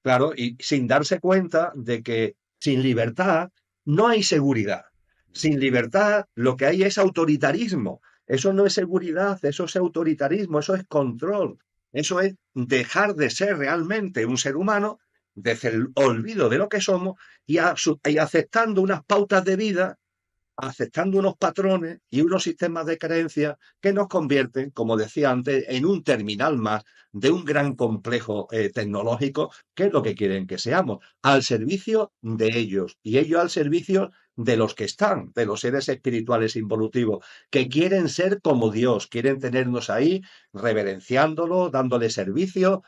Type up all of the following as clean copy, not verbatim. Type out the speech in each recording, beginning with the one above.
Claro, y sin darse cuenta de que sin libertad no hay seguridad. Sin libertad lo que hay es autoritarismo. Eso no es seguridad, eso es autoritarismo, eso es control. Eso es dejar de ser realmente un ser humano desde el olvido de lo que somos y aceptando unas pautas de vida, aceptando unos patrones y unos sistemas de creencias que nos convierten, como decía antes, en un terminal más de un gran complejo tecnológico, que es lo que quieren que seamos, al servicio de ellos y ellos al servicio de los que están, de los seres espirituales involutivos, que quieren ser como Dios, quieren tenernos ahí reverenciándolo, dándole servicio,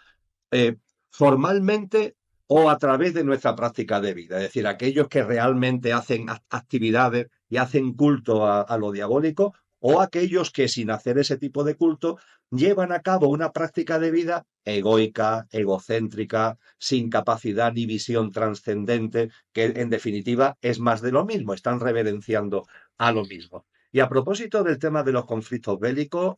eh, formalmente o a través de nuestra práctica de vida. Es decir, aquellos que realmente hacen actividades y hacen culto a lo diabólico, o aquellos que sin hacer ese tipo de culto llevan a cabo una práctica de vida egoica, egocéntrica, sin capacidad ni visión trascendente, que en definitiva es más de lo mismo, están reverenciando a lo mismo. Y a propósito del tema de los conflictos bélicos,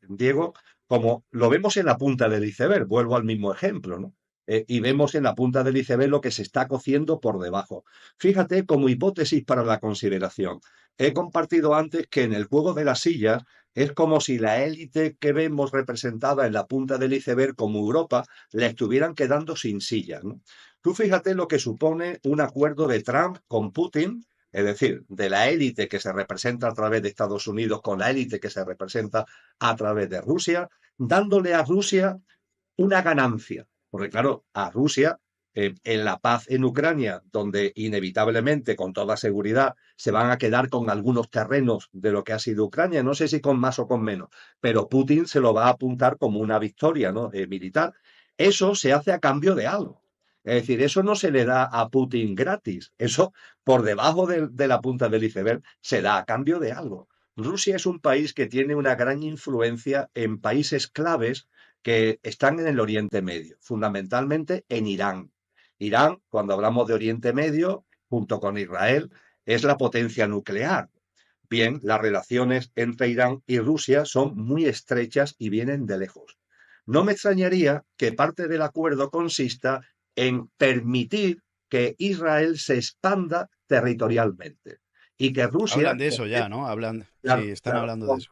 Diego, como lo vemos en la punta del iceberg, vuelvo al mismo ejemplo, ¿no? Y vemos en la punta del iceberg lo que se está cociendo por debajo. Fíjate, como hipótesis para la consideración, he compartido antes que en el juego de las sillas es como si la élite que vemos representada en la punta del iceberg como Europa le estuvieran quedando sin sillas, ¿no? Tú fíjate lo que supone un acuerdo de Trump con Putin, es decir, de la élite que se representa a través de Estados Unidos con la élite que se representa a través de Rusia, dándole a Rusia una ganancia. Porque claro, a Rusia, en la paz en Ucrania, donde inevitablemente, con toda seguridad, se van a quedar con algunos terrenos de lo que ha sido Ucrania, no sé si con más o con menos, pero Putin se lo va a apuntar como una victoria, ¿no? Militar. Eso se hace a cambio de algo. Es decir, eso no se le da a Putin gratis, eso por debajo de la punta del iceberg se da a cambio de algo. Rusia es un país que tiene una gran influencia en países claves que están en el Oriente Medio, fundamentalmente en Irán. Irán, cuando hablamos de Oriente Medio, junto con Israel, es la potencia nuclear. Bien, las relaciones entre Irán y Rusia son muy estrechas y vienen de lejos. No me extrañaría que parte del acuerdo consista en permitir que Israel se expanda territorialmente y que Hablan Rusia, de eso ya, ¿no? Hablan, sí, claro, están claro, hablando de eso.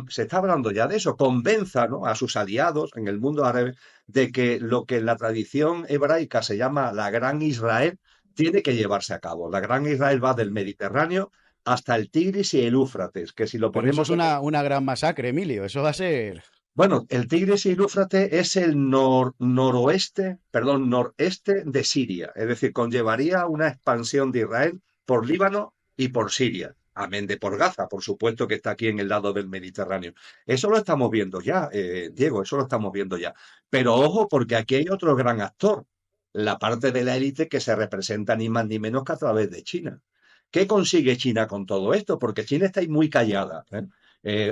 se está hablando ya de eso, convenza, ¿no?, a sus aliados en el mundo árabe de que lo que en la tradición hebraica se llama la Gran Israel tiene que llevarse a cabo. La Gran Israel va del Mediterráneo hasta el Tigris y el Éufrates, que si lo Pero eso ponemos es en el... una gran masacre, Emilio. Eso va a ser. Bueno, el Tigris y el Éufrates es el noroeste, perdón, noreste de Siria, es decir, conllevaría una expansión de Israel por Líbano y por Siria. Amén de por Gaza, por supuesto que está aquí en el lado del Mediterráneo. Eso lo estamos viendo ya, Diego, eso lo estamos viendo ya. Pero ojo, porque aquí hay otro gran actor, la parte de la élite que se representa ni más ni menos que a través de China. ¿Qué consigue China con todo esto? Porque China está ahí muy callada, ¿eh?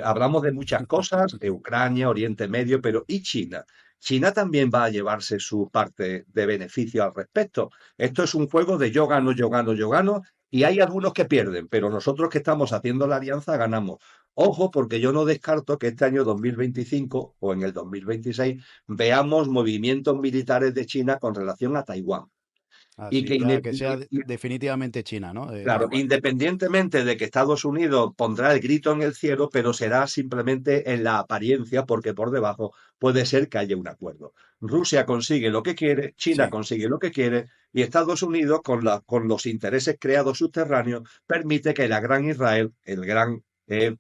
Hablamos de muchas cosas, de Ucrania, Oriente Medio, pero ¿y China? China también va a llevarse su parte de beneficio al respecto. Esto es un juego de yo gano, yo gano, yo gano, y hay algunos que pierden, pero nosotros que estamos haciendo la alianza ganamos. Ojo, porque yo no descarto que este año 2025 o en el 2026 veamos movimientos militares de China con relación a Taiwán. Y Así, que, ya que sea definitivamente China, ¿no? claro, Taiwán. independientemente de que Estados Unidos pondrá el grito en el cielo, pero será simplemente en la apariencia, porque por debajo puede ser que haya un acuerdo. Rusia consigue lo que quiere, China Sí, consigue lo que quiere, y Estados Unidos, con los intereses creados subterráneos, permite que la gran Israel, el gran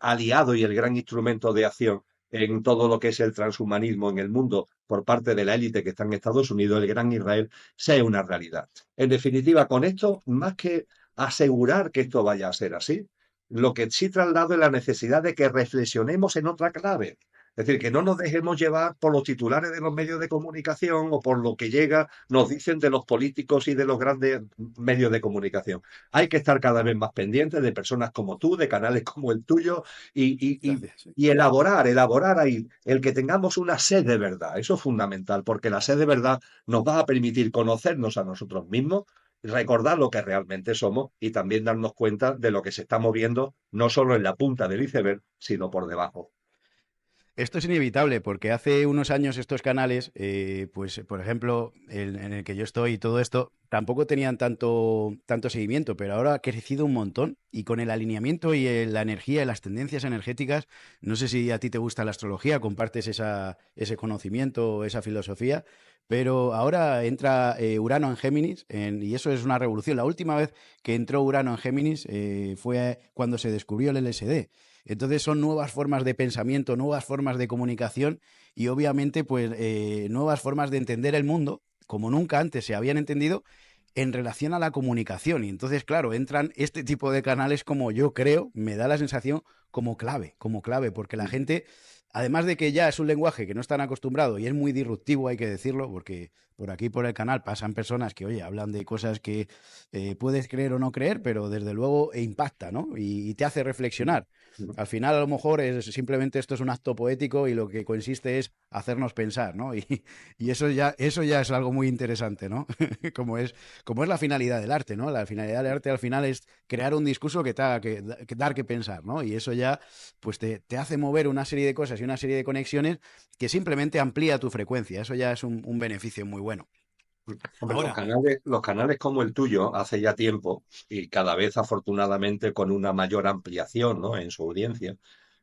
aliado y el gran instrumento de acción en todo lo que es el transhumanismo en el mundo por parte de la élite que está en Estados Unidos, el gran Israel, sea una realidad. En definitiva, con esto, más que asegurar que esto vaya a ser así. Lo que sí traslado es la necesidad de que reflexionemos en otra clave. Es decir, que no nos dejemos llevar por los titulares de los medios de comunicación o por lo que llega, nos dicen de los políticos y de los grandes medios de comunicación. Hay que estar cada vez más pendientes de personas como tú, de canales como el tuyo gracias. Sí. y elaborar ahí el que tengamos una sed de verdad. Eso es fundamental, porque la sed de verdad nos va a permitir conocernos a nosotros mismos, recordar lo que realmente somos y también darnos cuenta de lo que se está moviendo no solo en la punta del iceberg, sino por debajo. Esto es inevitable porque hace unos años estos canales, pues por ejemplo, en el que yo estoy y todo esto, tampoco tenían tanto seguimiento, pero ahora ha crecido un montón y con el alineamiento y la energía y las tendencias energéticas, no sé si a ti te gusta la astrología, compartes ese conocimiento, esa filosofía, pero ahora entra Urano en Géminis y eso es una revolución. La última vez que entró Urano en Géminis fue cuando se descubrió el LSD. Entonces son nuevas formas de pensamiento, nuevas formas de comunicación y obviamente pues nuevas formas de entender el mundo como nunca antes se habían entendido en relación a la comunicación. Y entonces, claro, entran este tipo de canales como yo creo, me da la sensación como clave, porque la gente, además de que ya es un lenguaje que no están acostumbrados y es muy disruptivo, hay que decirlo, porque por aquí, por el canal, pasan personas que, oye, hablan de cosas que puedes creer o no creer, pero desde luego impacta, ¿no? Y te hace reflexionar. Al final, a lo mejor, simplemente esto es un acto poético y lo que consiste es hacernos pensar, ¿no? Y eso ya es algo muy interesante, ¿no? Como es la finalidad del arte, ¿no? La finalidad del arte al final es crear un discurso que te haga que dar que pensar, ¿no? Y eso ya pues te hace mover una serie de cosas y una serie de conexiones que simplemente amplía tu frecuencia. Eso ya es un beneficio muy bueno. Hombre, Ahora, los canales como el tuyo hace ya tiempo y cada vez afortunadamente con una mayor ampliación, ¿no? En su audiencia.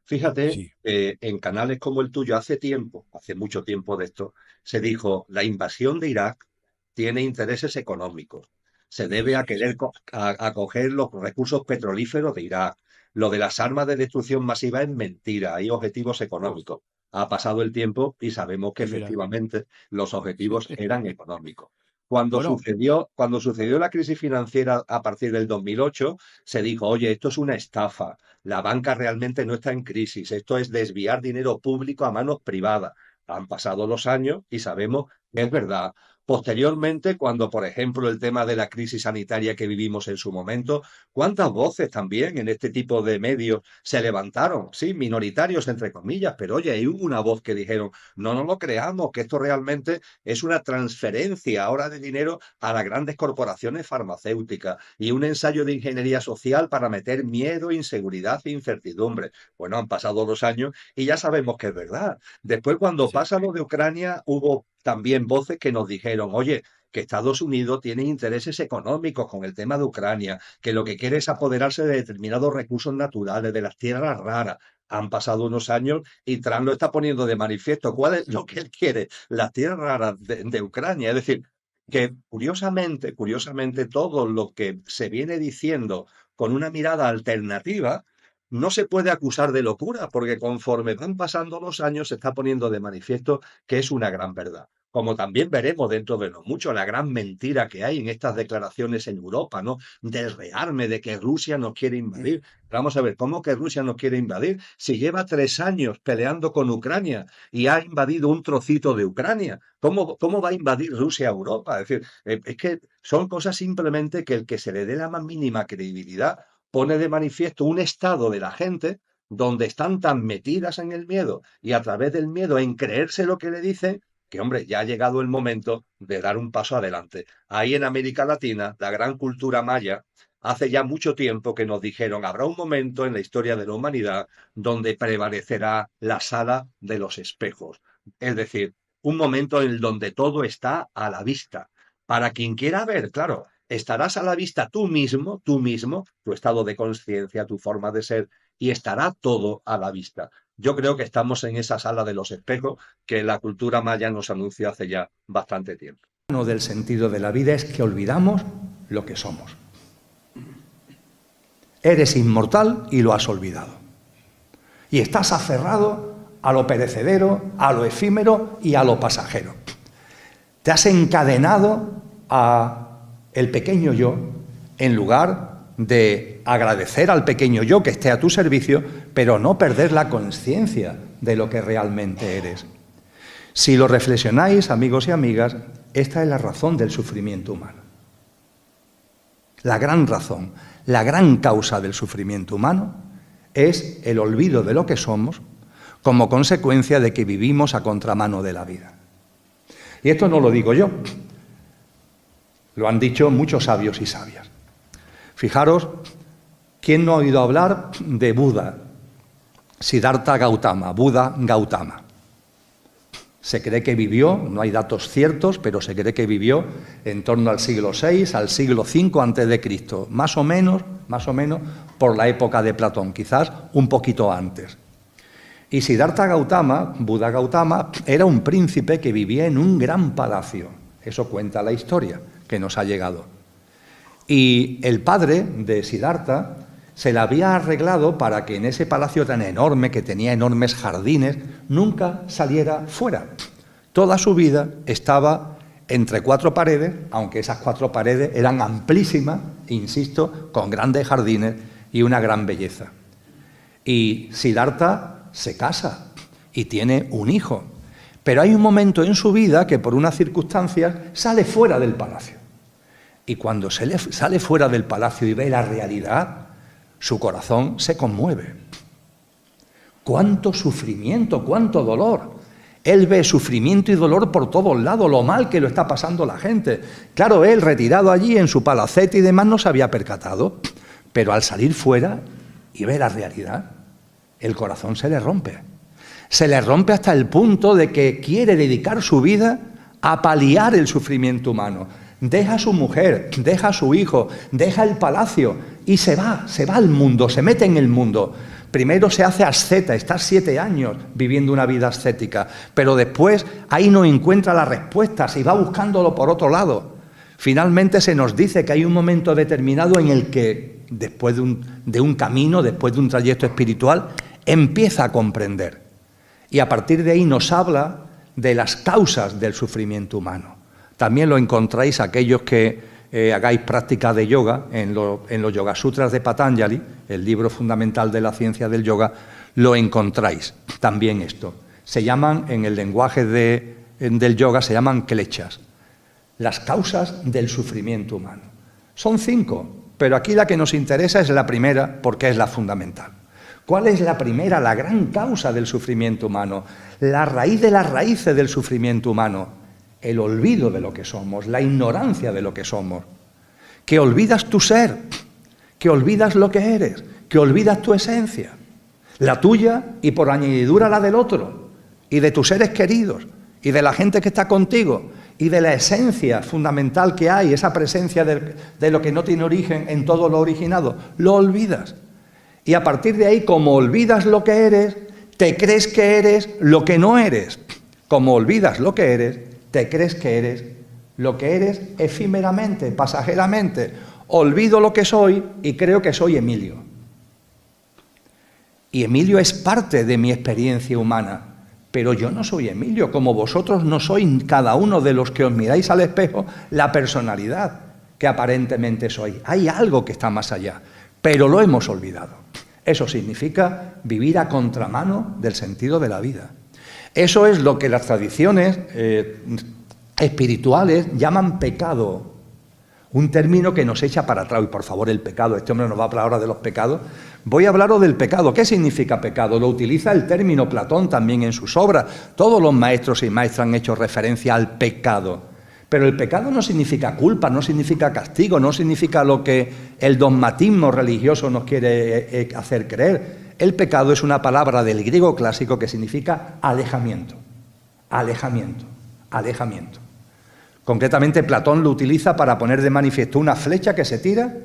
Fíjate, sí, en canales como el tuyo hace tiempo, hace mucho tiempo de esto, se dijo, la invasión de Irak tiene intereses económicos. Se debe a eso es. querer acoger los recursos petrolíferos de Irak. Lo de las armas de destrucción masiva es mentira, hay objetivos económicos. Ha pasado el tiempo y sabemos que Y mira, efectivamente los sí. objetivos eran económicos. Bueno, Cuando sucedió la crisis financiera a partir del 2008, se dijo, oye, esto es una estafa, la banca realmente no está en crisis, esto es desviar dinero público a manos privadas. Han pasado los años y sabemos que es verdad. Posteriormente, cuando, por ejemplo, el tema de la crisis sanitaria que vivimos en su momento, ¿cuántas voces también en este tipo de medios se levantaron? Sí, minoritarios, entre comillas, pero oye, hay una voz que dijeron, no nos lo creamos, que esto realmente es una transferencia ahora de dinero a las grandes corporaciones farmacéuticas y un ensayo de ingeniería social para meter miedo, inseguridad e incertidumbre. Bueno, han pasado los años y ya sabemos que es verdad. Después, cuando sí. pasa lo de Ucrania, hubo también voces que nos dijeron, oye, que Estados Unidos tiene intereses económicos con el tema de Ucrania, que lo que quiere es apoderarse de determinados recursos naturales, de las tierras raras. Han pasado unos años y Trump lo está poniendo de manifiesto. ¿Cuál es lo que él quiere? Las tierras raras de Ucrania. Es decir, que curiosamente, todo lo que se viene diciendo con una mirada alternativa no se puede acusar de locura, porque conforme van pasando los años se está poniendo de manifiesto que es una gran verdad. Como también veremos dentro de no mucho la gran mentira que hay en estas declaraciones en Europa, ¿no? Del rearme, de que Rusia nos quiere invadir. Vamos a ver, ¿cómo que Rusia nos quiere invadir? Si lleva 3 años peleando con Ucrania y ha invadido un trocito de Ucrania, ¿cómo va a invadir Rusia a Europa? Es decir, es que son cosas simplemente que el que se le dé la más mínima credibilidad pone de manifiesto un estado de la gente donde están tan metidas en el miedo y a través del miedo en creerse lo que le dicen, que hombre, ya ha llegado el momento de dar un paso adelante. Ahí en América Latina, la gran cultura maya, hace ya mucho tiempo que nos dijeron, habrá un momento en la historia de la humanidad donde prevalecerá la sala de los espejos. Es decir, un momento en el donde todo está a la vista. Para quien quiera ver, claro, estarás a la vista tú mismo, tu estado de conciencia, tu forma de ser, y estará todo a la vista. Yo creo que estamos en esa sala de los espejos que la cultura maya nos anunció hace ya bastante tiempo. Del sentido de la vida es que olvidamos lo que somos. Eres inmortal y lo has olvidado. Y estás aferrado a lo perecedero, a lo efímero y a lo pasajero. Te has encadenado a el pequeño yo en lugar de agradecer al pequeño yo que esté a tu servicio, pero no perder la conciencia de lo que realmente eres. Si lo reflexionáis, amigos y amigas, esta es la razón del sufrimiento humano. La gran razón, la gran causa del sufrimiento humano es el olvido de lo que somos como consecuencia de que vivimos a contramano de la vida. Y esto no lo digo yo, lo han dicho muchos sabios y sabias. Fijaros, ¿quién no ha oído hablar de Buda? Siddhartha Gautama, Buda Gautama. Se cree que vivió, no hay datos ciertos, pero se cree que vivió en torno al siglo VI, al siglo V antes de Cristo, más o menos por la época de Platón, quizás un poquito antes. Y Siddhartha Gautama, Buda Gautama, era un príncipe que vivía en un gran palacio. Eso cuenta la historia que nos ha llegado. Y el padre de Siddhartha se la había arreglado para que en ese palacio tan enorme, que tenía enormes jardines, nunca saliera fuera. Toda su vida estaba entre cuatro paredes, aunque esas cuatro paredes eran amplísimas, insisto, con grandes jardines y una gran belleza. Y Siddhartha se casa y tiene un hijo. Pero hay un momento en su vida que por unas circunstancias sale fuera del palacio. Y cuando sale fuera del palacio y ve la realidad, su corazón se conmueve. ¡Cuánto sufrimiento, cuánto dolor! Él ve sufrimiento y dolor por todos lados, lo mal que lo está pasando la gente. Claro, él, retirado allí en su palacete y demás, no se había percatado. Pero al salir fuera y ver la realidad, el corazón se le rompe. Se le rompe hasta el punto de que quiere dedicar su vida a paliar el sufrimiento humano. Deja a su mujer, deja a su hijo, deja el palacio y se va al mundo, se mete en el mundo. Primero se hace asceta, está 7 años viviendo una vida ascética, pero después ahí no encuentra las respuestas y va buscándolo por otro lado. Finalmente se nos dice que hay un momento determinado en el que, después de un camino, después de un trayecto espiritual, empieza a comprender. Y a partir de ahí nos habla de las causas del sufrimiento humano. También lo encontráis aquellos que hagáis práctica de yoga en los Yoga Sutras de Patanjali, el libro fundamental de la ciencia del yoga, lo encontráis también esto. Se llaman, en el lenguaje del yoga, se llaman kleshas, las causas del sufrimiento humano. Son 5, pero aquí la que nos interesa es la primera porque es la fundamental. ¿Cuál es la primera, la gran causa del sufrimiento humano? La raíz de las raíces del sufrimiento humano. El olvido de lo que somos, la ignorancia de lo que somos. Que olvidas tu ser, que olvidas lo que eres, que olvidas tu esencia. La tuya y por añadidura la del otro. Y de tus seres queridos, y de la gente que está contigo, y de la esencia fundamental que hay, esa presencia de lo que no tiene origen en todo lo originado. Lo olvidas. Y a partir de ahí, como olvidas lo que eres, te crees que eres lo que no eres. Como olvidas lo que eres, te crees que eres lo que eres efímeramente, pasajeramente. Olvido lo que soy y creo que soy Emilio. Y Emilio es parte de mi experiencia humana. Pero yo no soy Emilio, como vosotros no sois cada uno de los que os miráis al espejo la personalidad que aparentemente sois. Hay algo que está más allá, pero lo hemos olvidado. Eso significa vivir a contramano del sentido de la vida. Eso es lo que las tradiciones espirituales llaman pecado, un término que nos echa para atrás. Y por favor, el pecado, este hombre nos va a hablar ahora de los pecados. Voy a hablaros del pecado. ¿Qué significa pecado? Lo utiliza el término Platón también en sus obras. Todos los maestros y maestras han hecho referencia al pecado. Pero el pecado no significa culpa, no significa castigo, no significa lo que el dogmatismo religioso nos quiere hacer creer. El pecado es una palabra del griego clásico que significa alejamiento, alejamiento, alejamiento. Concretamente, Platón lo utiliza para poner de manifiesto una flecha que se tira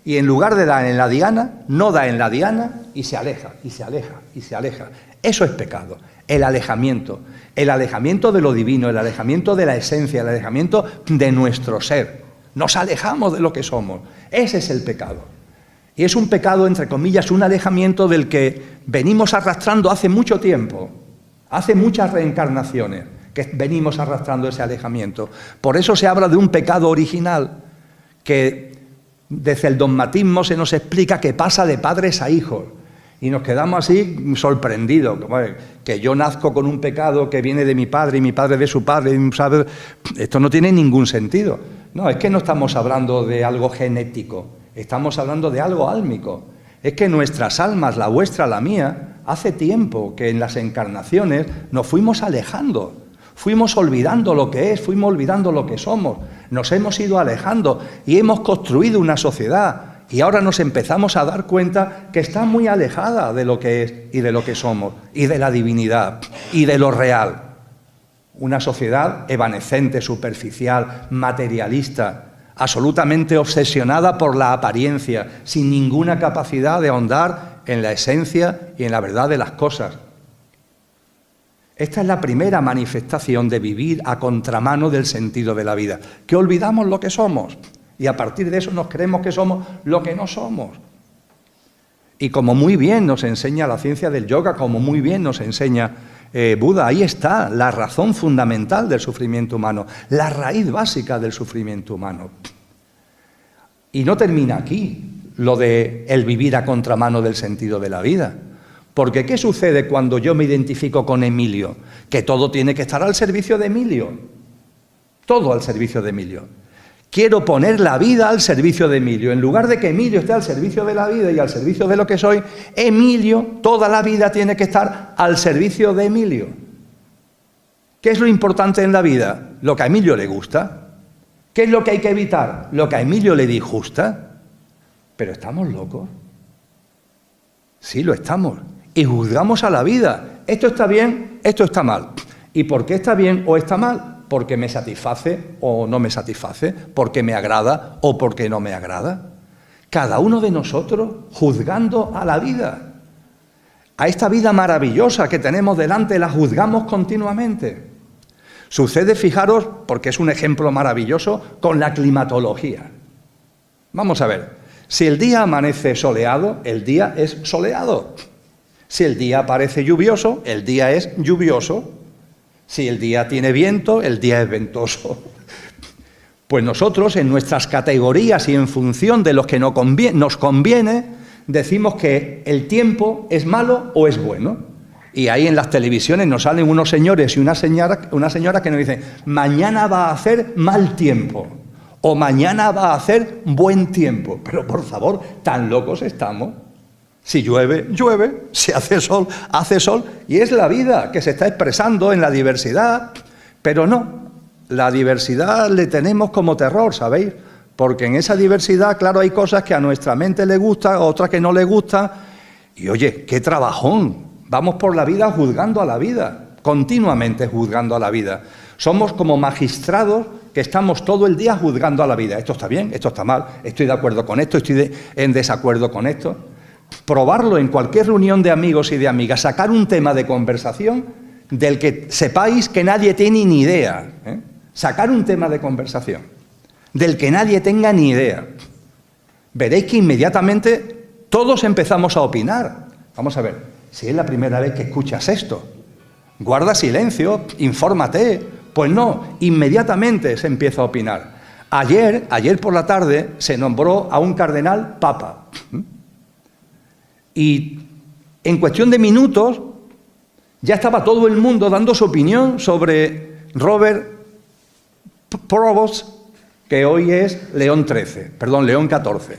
y en lugar de dar en la diana, no da en la diana y se aleja, y se aleja, y se aleja. Eso es pecado, el alejamiento de lo divino, el alejamiento de la esencia, el alejamiento de nuestro ser. Nos alejamos de lo que somos. Ese es el pecado. Y es un pecado, entre comillas, un alejamiento del que venimos arrastrando hace mucho tiempo, hace muchas reencarnaciones que venimos arrastrando ese alejamiento. Por eso se habla de un pecado original que desde el dogmatismo se nos explica que pasa de padres a hijos. Y nos quedamos así sorprendidos, que yo nazco con un pecado que viene de mi padre y mi padre de su padre. ¿Sabe? Esto no tiene ningún sentido. No, es que no estamos hablando de algo genético. Estamos hablando de algo álmico. Es que nuestras almas, la vuestra, la mía, hace tiempo que en las encarnaciones nos fuimos alejando, fuimos olvidando lo que es, fuimos olvidando lo que somos, nos hemos ido alejando y hemos construido una sociedad Y ahora nos empezamos a dar cuenta que está muy alejada de lo que es y de lo que somos, y de la divinidad, y de lo real. Una sociedad evanescente, superficial, materialista, absolutamente obsesionada por la apariencia, sin ninguna capacidad de ahondar en la esencia y en la verdad de las cosas. Esta es la primera manifestación de vivir a contramano del sentido de la vida, que olvidamos lo que somos y a partir de eso nos creemos que somos lo que no somos. Y como muy bien nos enseña la ciencia del yoga, como muy bien nos enseña Buda, ahí está la razón fundamental del sufrimiento humano, la raíz básica del sufrimiento humano. Y no termina aquí lo de el vivir a contramano del sentido de la vida. Porque ¿qué sucede cuando yo me identifico con Emilio? Que todo tiene que estar al servicio de Emilio. Todo al servicio de Emilio. Quiero poner la vida al servicio de Emilio. En lugar de que Emilio esté al servicio de la vida y al servicio de lo que soy, Emilio toda la vida tiene que estar al servicio de Emilio. ¿Qué es lo importante en la vida? Lo que a Emilio le gusta. ¿Qué es lo que hay que evitar? Lo que a Emilio le disgusta. Pero estamos locos. Sí, lo estamos. Y juzgamos a la vida. Esto está bien, esto está mal. ¿Y por qué está bien o está mal? Porque me satisface o no me satisface, porque me agrada o porque no me agrada. Cada uno de nosotros juzgando a la vida. A esta vida maravillosa que tenemos delante la juzgamos continuamente. Sucede, fijaros, porque es un ejemplo maravilloso, con la climatología. Vamos a ver, si el día amanece soleado, el día es soleado. Si el día aparece lluvioso, el día es lluvioso. Si el día tiene viento, el día es ventoso. Pues nosotros, en nuestras categorías y en función de lo que nos conviene, decimos que el tiempo es malo o es bueno. Y ahí en las televisiones nos salen unos señores y una señora que nos dicen mañana va a hacer mal tiempo o mañana va a hacer buen tiempo. Pero por favor, ¿tan locos estamos? Si llueve, llueve, si hace sol, y es la vida que se está expresando en la diversidad, pero no, la diversidad le tenemos como terror, ¿sabéis? Porque en esa diversidad, claro, hay cosas que a nuestra mente le gustan, otras que no le gustan, y oye, qué trabajón, vamos por la vida juzgando a la vida, continuamente juzgando a la vida. Somos como magistrados que estamos todo el día juzgando a la vida, esto está bien, esto está mal, estoy de acuerdo con esto, estoy en desacuerdo con esto. Probarlo en cualquier reunión de amigos y de amigas, sacar un tema de conversación del que sepáis que nadie tiene ni idea. Sacar un tema de conversación del que nadie tenga ni idea. Veréis que inmediatamente todos empezamos a opinar. Vamos a ver, si es la primera vez que escuchas esto, guarda silencio, infórmate. Pues no, inmediatamente se empieza a opinar. Ayer por la tarde se nombró a un cardenal papa. Y en cuestión de minutos ya estaba todo el mundo dando su opinión sobre Robert Provost, que hoy es León XIV.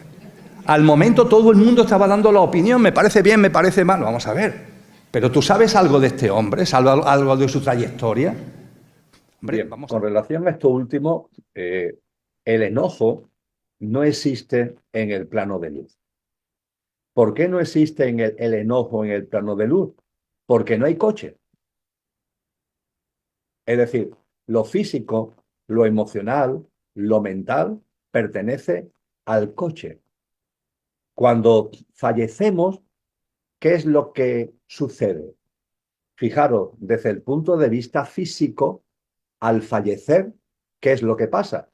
Al momento todo el mundo estaba dando la opinión, me parece bien, me parece mal. Vamos a ver, pero ¿tú sabes algo de este hombre? ¿Sabes algo de su trayectoria? Hombre, bien, con relación a esto último, el enojo no existe en el plano de luz. ¿Por qué no existe el enojo en el plano de luz? Porque no hay coche. Es decir, lo físico, lo emocional, lo mental pertenece al coche. Cuando fallecemos, ¿qué es lo que sucede? Fijaros, desde el punto de vista físico, al fallecer, ¿qué es lo que pasa?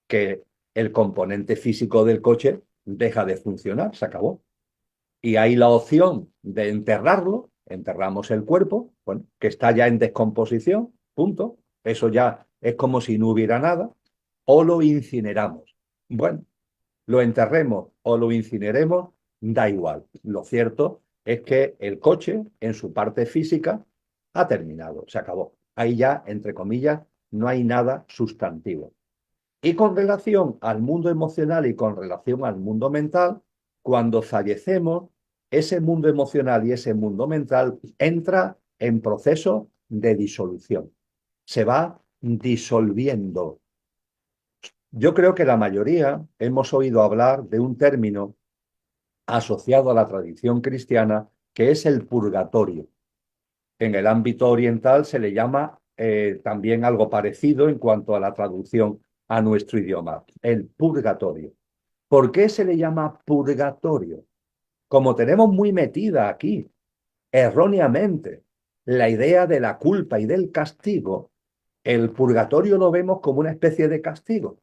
Que el componente físico del coche deja de funcionar, se acabó. Y hay la opción de enterrarlo, enterramos el cuerpo, bueno, que está ya en descomposición, punto. Eso ya es como si no hubiera nada, o lo incineramos. Bueno, lo enterremos o lo incineremos, da igual. Lo cierto es que el coche, en su parte física, ha terminado, se acabó. Ahí ya, entre comillas, no hay nada sustantivo. Y con relación al mundo emocional y con relación al mundo mental, cuando fallecemos, ese mundo emocional y ese mundo mental entra en proceso de disolución. Se va disolviendo. Yo creo que la mayoría hemos oído hablar de un término asociado a la tradición cristiana, que es el purgatorio. En el ámbito oriental se le llama también algo parecido en cuanto a la traducción a nuestro idioma, el purgatorio. ¿Por qué se le llama purgatorio? Como tenemos muy metida aquí, erróneamente, la idea de la culpa y del castigo, el purgatorio lo vemos como una especie de castigo.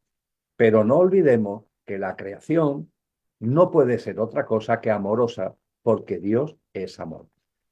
Pero no olvidemos que la creación no puede ser otra cosa que amorosa, porque Dios es amor.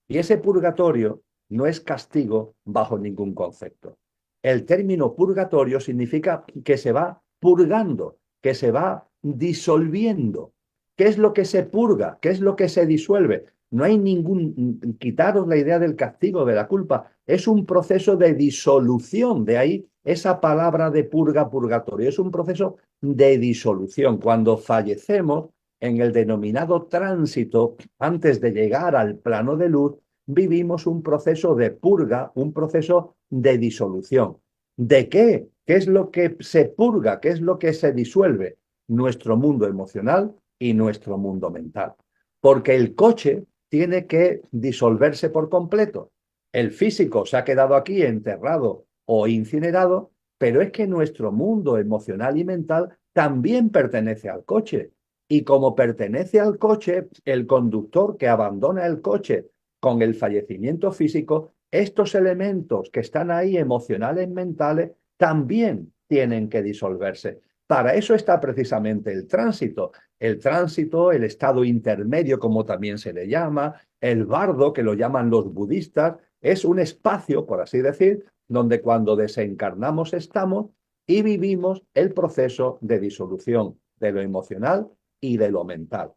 Y ese purgatorio no es castigo bajo ningún concepto. El término purgatorio significa que se va purgando, que se va disolviendo. ¿Qué es lo que se purga? ¿Qué es lo que se disuelve? No hay ningún, quitaros la idea del castigo, de la culpa. Es un proceso de disolución, de ahí esa palabra de purga, purgatorio. Es un proceso de disolución. Cuando fallecemos en el denominado tránsito, antes de llegar al plano de luz, vivimos un proceso de purga, un proceso de disolución. ¿De qué? ¿Qué es lo que se purga? ¿Qué es lo que se disuelve? Nuestro mundo emocional y nuestro mundo mental. Porque el coche tiene que disolverse por completo. El físico se ha quedado aquí enterrado o incinerado, pero es que nuestro mundo emocional y mental también pertenece al coche. Y como pertenece al coche, el conductor que abandona el coche con el fallecimiento físico, estos elementos que están ahí emocionales, mentales, también tienen que disolverse. Para eso está precisamente el tránsito. El tránsito, el estado intermedio, como también se le llama, el bardo, que lo llaman los budistas, es un espacio, por así decir, donde cuando desencarnamos estamos y vivimos el proceso de disolución de lo emocional y de lo mental.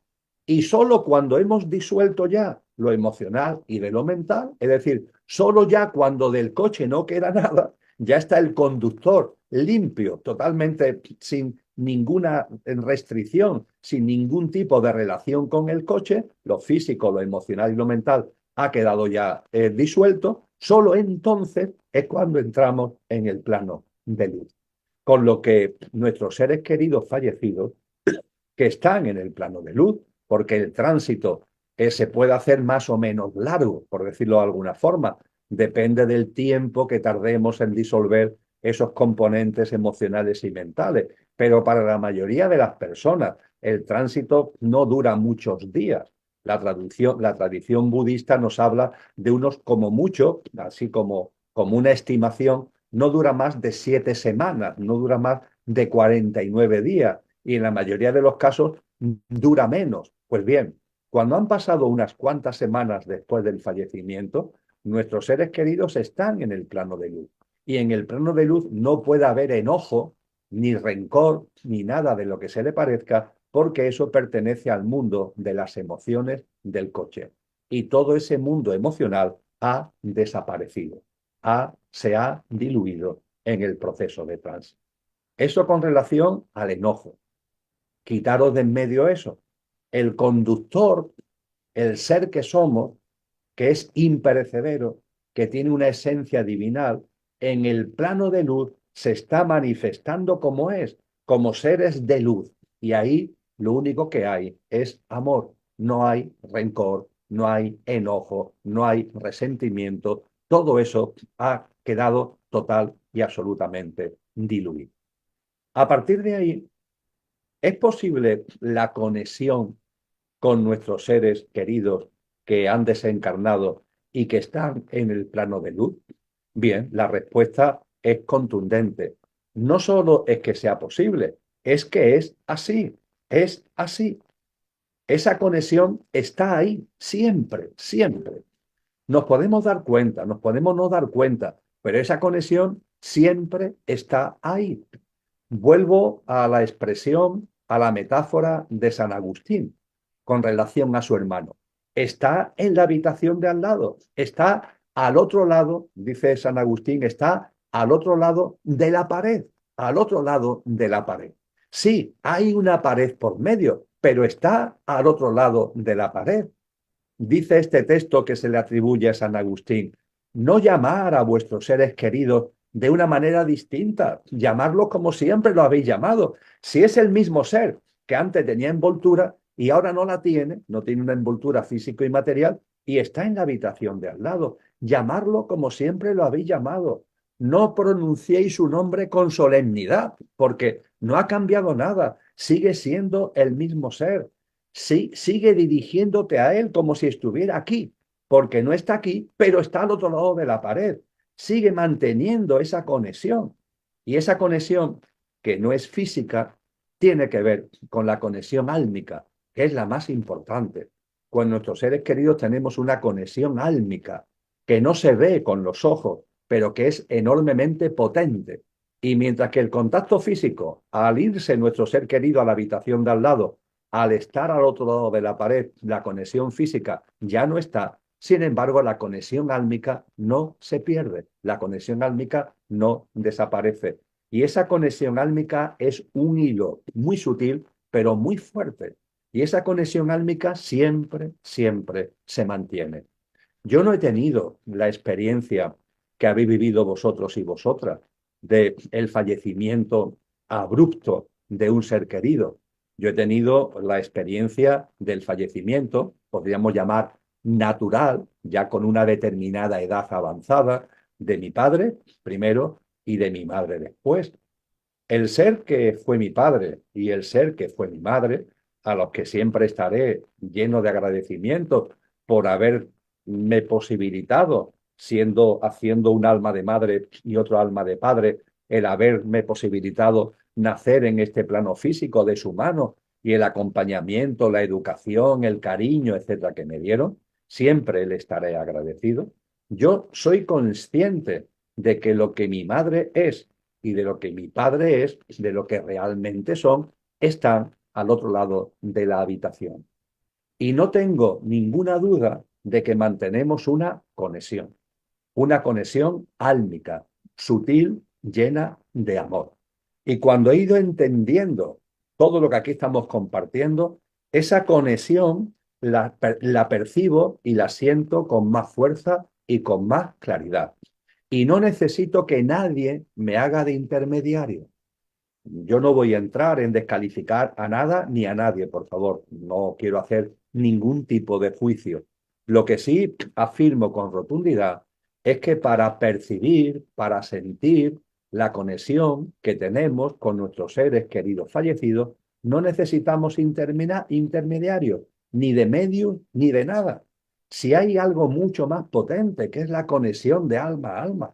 Y solo cuando hemos disuelto ya lo emocional y de lo mental, es decir, solo ya cuando del coche no queda nada, ya está el conductor limpio, totalmente sin ninguna restricción, sin ningún tipo de relación con el coche, lo físico, lo emocional y lo mental ha quedado ya disuelto, solo entonces es cuando entramos en el plano de luz. Con lo que nuestros seres queridos fallecidos, que están en el plano de luz, porque el tránsito se puede hacer más o menos largo, por decirlo de alguna forma, depende del tiempo que tardemos en disolver esos componentes emocionales y mentales. Pero para la mayoría de las personas, el tránsito no dura muchos días. La tradición budista nos habla de unos como mucho, así como una estimación, no dura más de 7 semanas, no dura más de 49 días y en la mayoría de los casos dura menos. Pues bien, cuando han pasado unas cuantas semanas después del fallecimiento, nuestros seres queridos están en el plano de luz. Y en el plano de luz no puede haber enojo, ni rencor, ni nada de lo que se le parezca, porque eso pertenece al mundo de las emociones del coche. Y todo ese mundo emocional ha desaparecido, se ha diluido en el proceso de tránsito. Eso con relación al enojo. Quitaros de en medio eso. El conductor, el ser que somos, que es imperecedero, que tiene una esencia divinal, en el plano de luz se está manifestando como es, como seres de luz. Y ahí lo único que hay es amor. No hay rencor, no hay enojo, no hay resentimiento. Todo eso ha quedado total y absolutamente diluido. A partir de ahí, ¿es posible la conexión con nuestros seres queridos que han desencarnado y que están en el plano de luz? Bien, la respuesta es contundente. No solo es que sea posible, es que es así, es así. Esa conexión está ahí, siempre, siempre. Nos podemos dar cuenta, nos podemos no dar cuenta, pero esa conexión siempre está ahí. Vuelvo a la expresión, a la metáfora de San Agustín con relación a su hermano. Está en la habitación de al lado, está al otro lado, dice San Agustín, está al otro lado de la pared, al otro lado de la pared. Sí, hay una pared por medio, pero está al otro lado de la pared. Dice este texto que se le atribuye a San Agustín, no llamar a vuestros seres queridos de una manera distinta, llamarlos como siempre lo habéis llamado. Si es el mismo ser que antes tenía envoltura y ahora no la tiene, no tiene una envoltura físico y material y está en la habitación de al lado. Llamarlo como siempre lo habéis llamado. No pronunciéis su nombre con solemnidad, porque no ha cambiado nada. Sigue siendo el mismo ser. Sí, sigue dirigiéndote a él como si estuviera aquí, porque no está aquí, pero está al otro lado de la pared. Sigue manteniendo esa conexión. Y esa conexión, que no es física, tiene que ver con la conexión álmica, que es la más importante. Con nuestros seres queridos tenemos una conexión álmica que no se ve con los ojos, pero que es enormemente potente. Y mientras que el contacto físico, al irse nuestro ser querido a la habitación de al lado, al estar al otro lado de la pared, la conexión física ya no está. Sin embargo, la conexión álmica no se pierde, la conexión álmica no desaparece. Y esa conexión álmica es un hilo muy sutil, pero muy fuerte. Y esa conexión álmica siempre, siempre se mantiene. Yo no he tenido la experiencia que habéis vivido vosotros y vosotras de el fallecimiento abrupto de un ser querido. Yo he tenido la experiencia del fallecimiento, podríamos llamar natural, ya con una determinada edad avanzada, de mi padre primero y de mi madre después. El ser que fue mi padre y el ser que fue mi madre, a los que siempre estaré lleno de agradecimiento por haberme posibilitado, haciendo un alma de madre y otro alma de padre, el haberme posibilitado nacer en este plano físico de su mano y el acompañamiento, la educación, el cariño, etcétera, que me dieron, siempre le estaré agradecido. Yo soy consciente de que lo que mi madre es y de lo que mi padre es, de lo que realmente son, están al otro lado de la habitación. Y no tengo ninguna duda de que mantenemos una conexión álmica, sutil, llena de amor. Y cuando he ido entendiendo todo lo que aquí estamos compartiendo, esa conexión la percibo y la siento con más fuerza y con más claridad. Y no necesito que nadie me haga de intermediario. Yo no voy a entrar en descalificar a nada ni a nadie, por favor. No quiero hacer ningún tipo de juicio. Lo que sí afirmo con rotundidad es que para percibir, para sentir la conexión que tenemos con nuestros seres queridos fallecidos, no necesitamos intermediarios, ni de medios, ni de nada. Si hay algo mucho más potente, que es la conexión de alma a alma.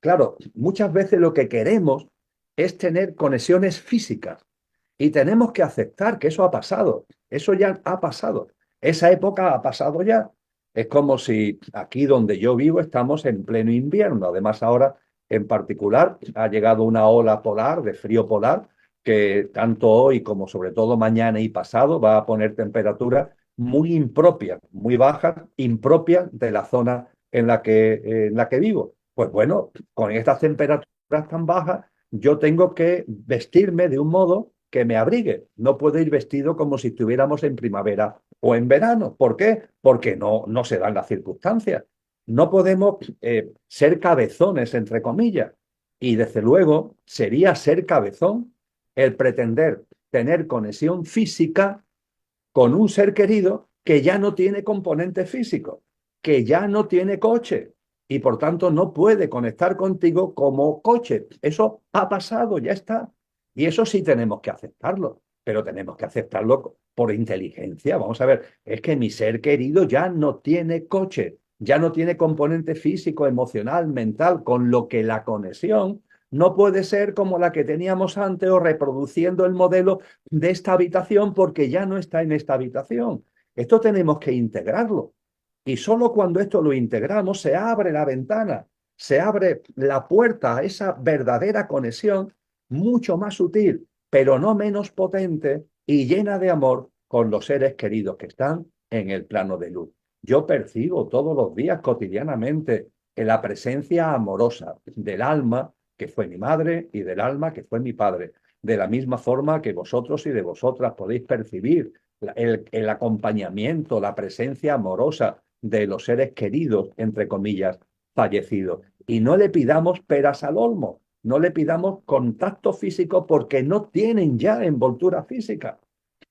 Claro, muchas veces lo que queremos es tener conexiones físicas y tenemos que aceptar que eso ha pasado, eso ya ha pasado, esa época ha pasado ya. Es como si aquí donde yo vivo estamos en pleno invierno, además ahora en particular ha llegado una ola polar, de frío polar, que tanto hoy como sobre todo mañana y pasado va a poner temperaturas muy impropias, muy bajas, impropias de la zona en la que vivo. Pues bueno, con estas temperaturas tan bajas, yo tengo que vestirme de un modo que me abrigue. No puedo ir vestido como si estuviéramos en primavera o en verano. ¿Por qué? Porque no se dan las circunstancias. No podemos ser cabezones, entre comillas. Y desde luego sería ser cabezón el pretender tener conexión física con un ser querido que ya no tiene componente físico, que ya no tiene coche y por tanto no puede conectar contigo como coche. Eso ha pasado, ya está. Y eso sí tenemos que aceptarlo, pero tenemos que aceptarlo por inteligencia. Vamos a ver, es que mi ser querido ya no tiene coche, ya no tiene componente físico, emocional, mental, con lo que la conexión no puede ser como la que teníamos antes o reproduciendo el modelo de esta habitación porque ya no está en esta habitación. Esto tenemos que integrarlo. Y solo cuando esto lo integramos se abre la ventana, se abre la puerta a esa verdadera conexión mucho más sutil, pero no menos potente y llena de amor con los seres queridos que están en el plano de luz. Yo percibo todos los días cotidianamente la presencia amorosa del alma que fue mi madre y del alma que fue mi padre, de la misma forma que vosotros y de vosotras podéis percibir el acompañamiento, la presencia amorosa de los seres queridos, entre comillas, fallecidos. Y no le pidamos peras al olmo, no le pidamos contacto físico porque no tienen ya envoltura física.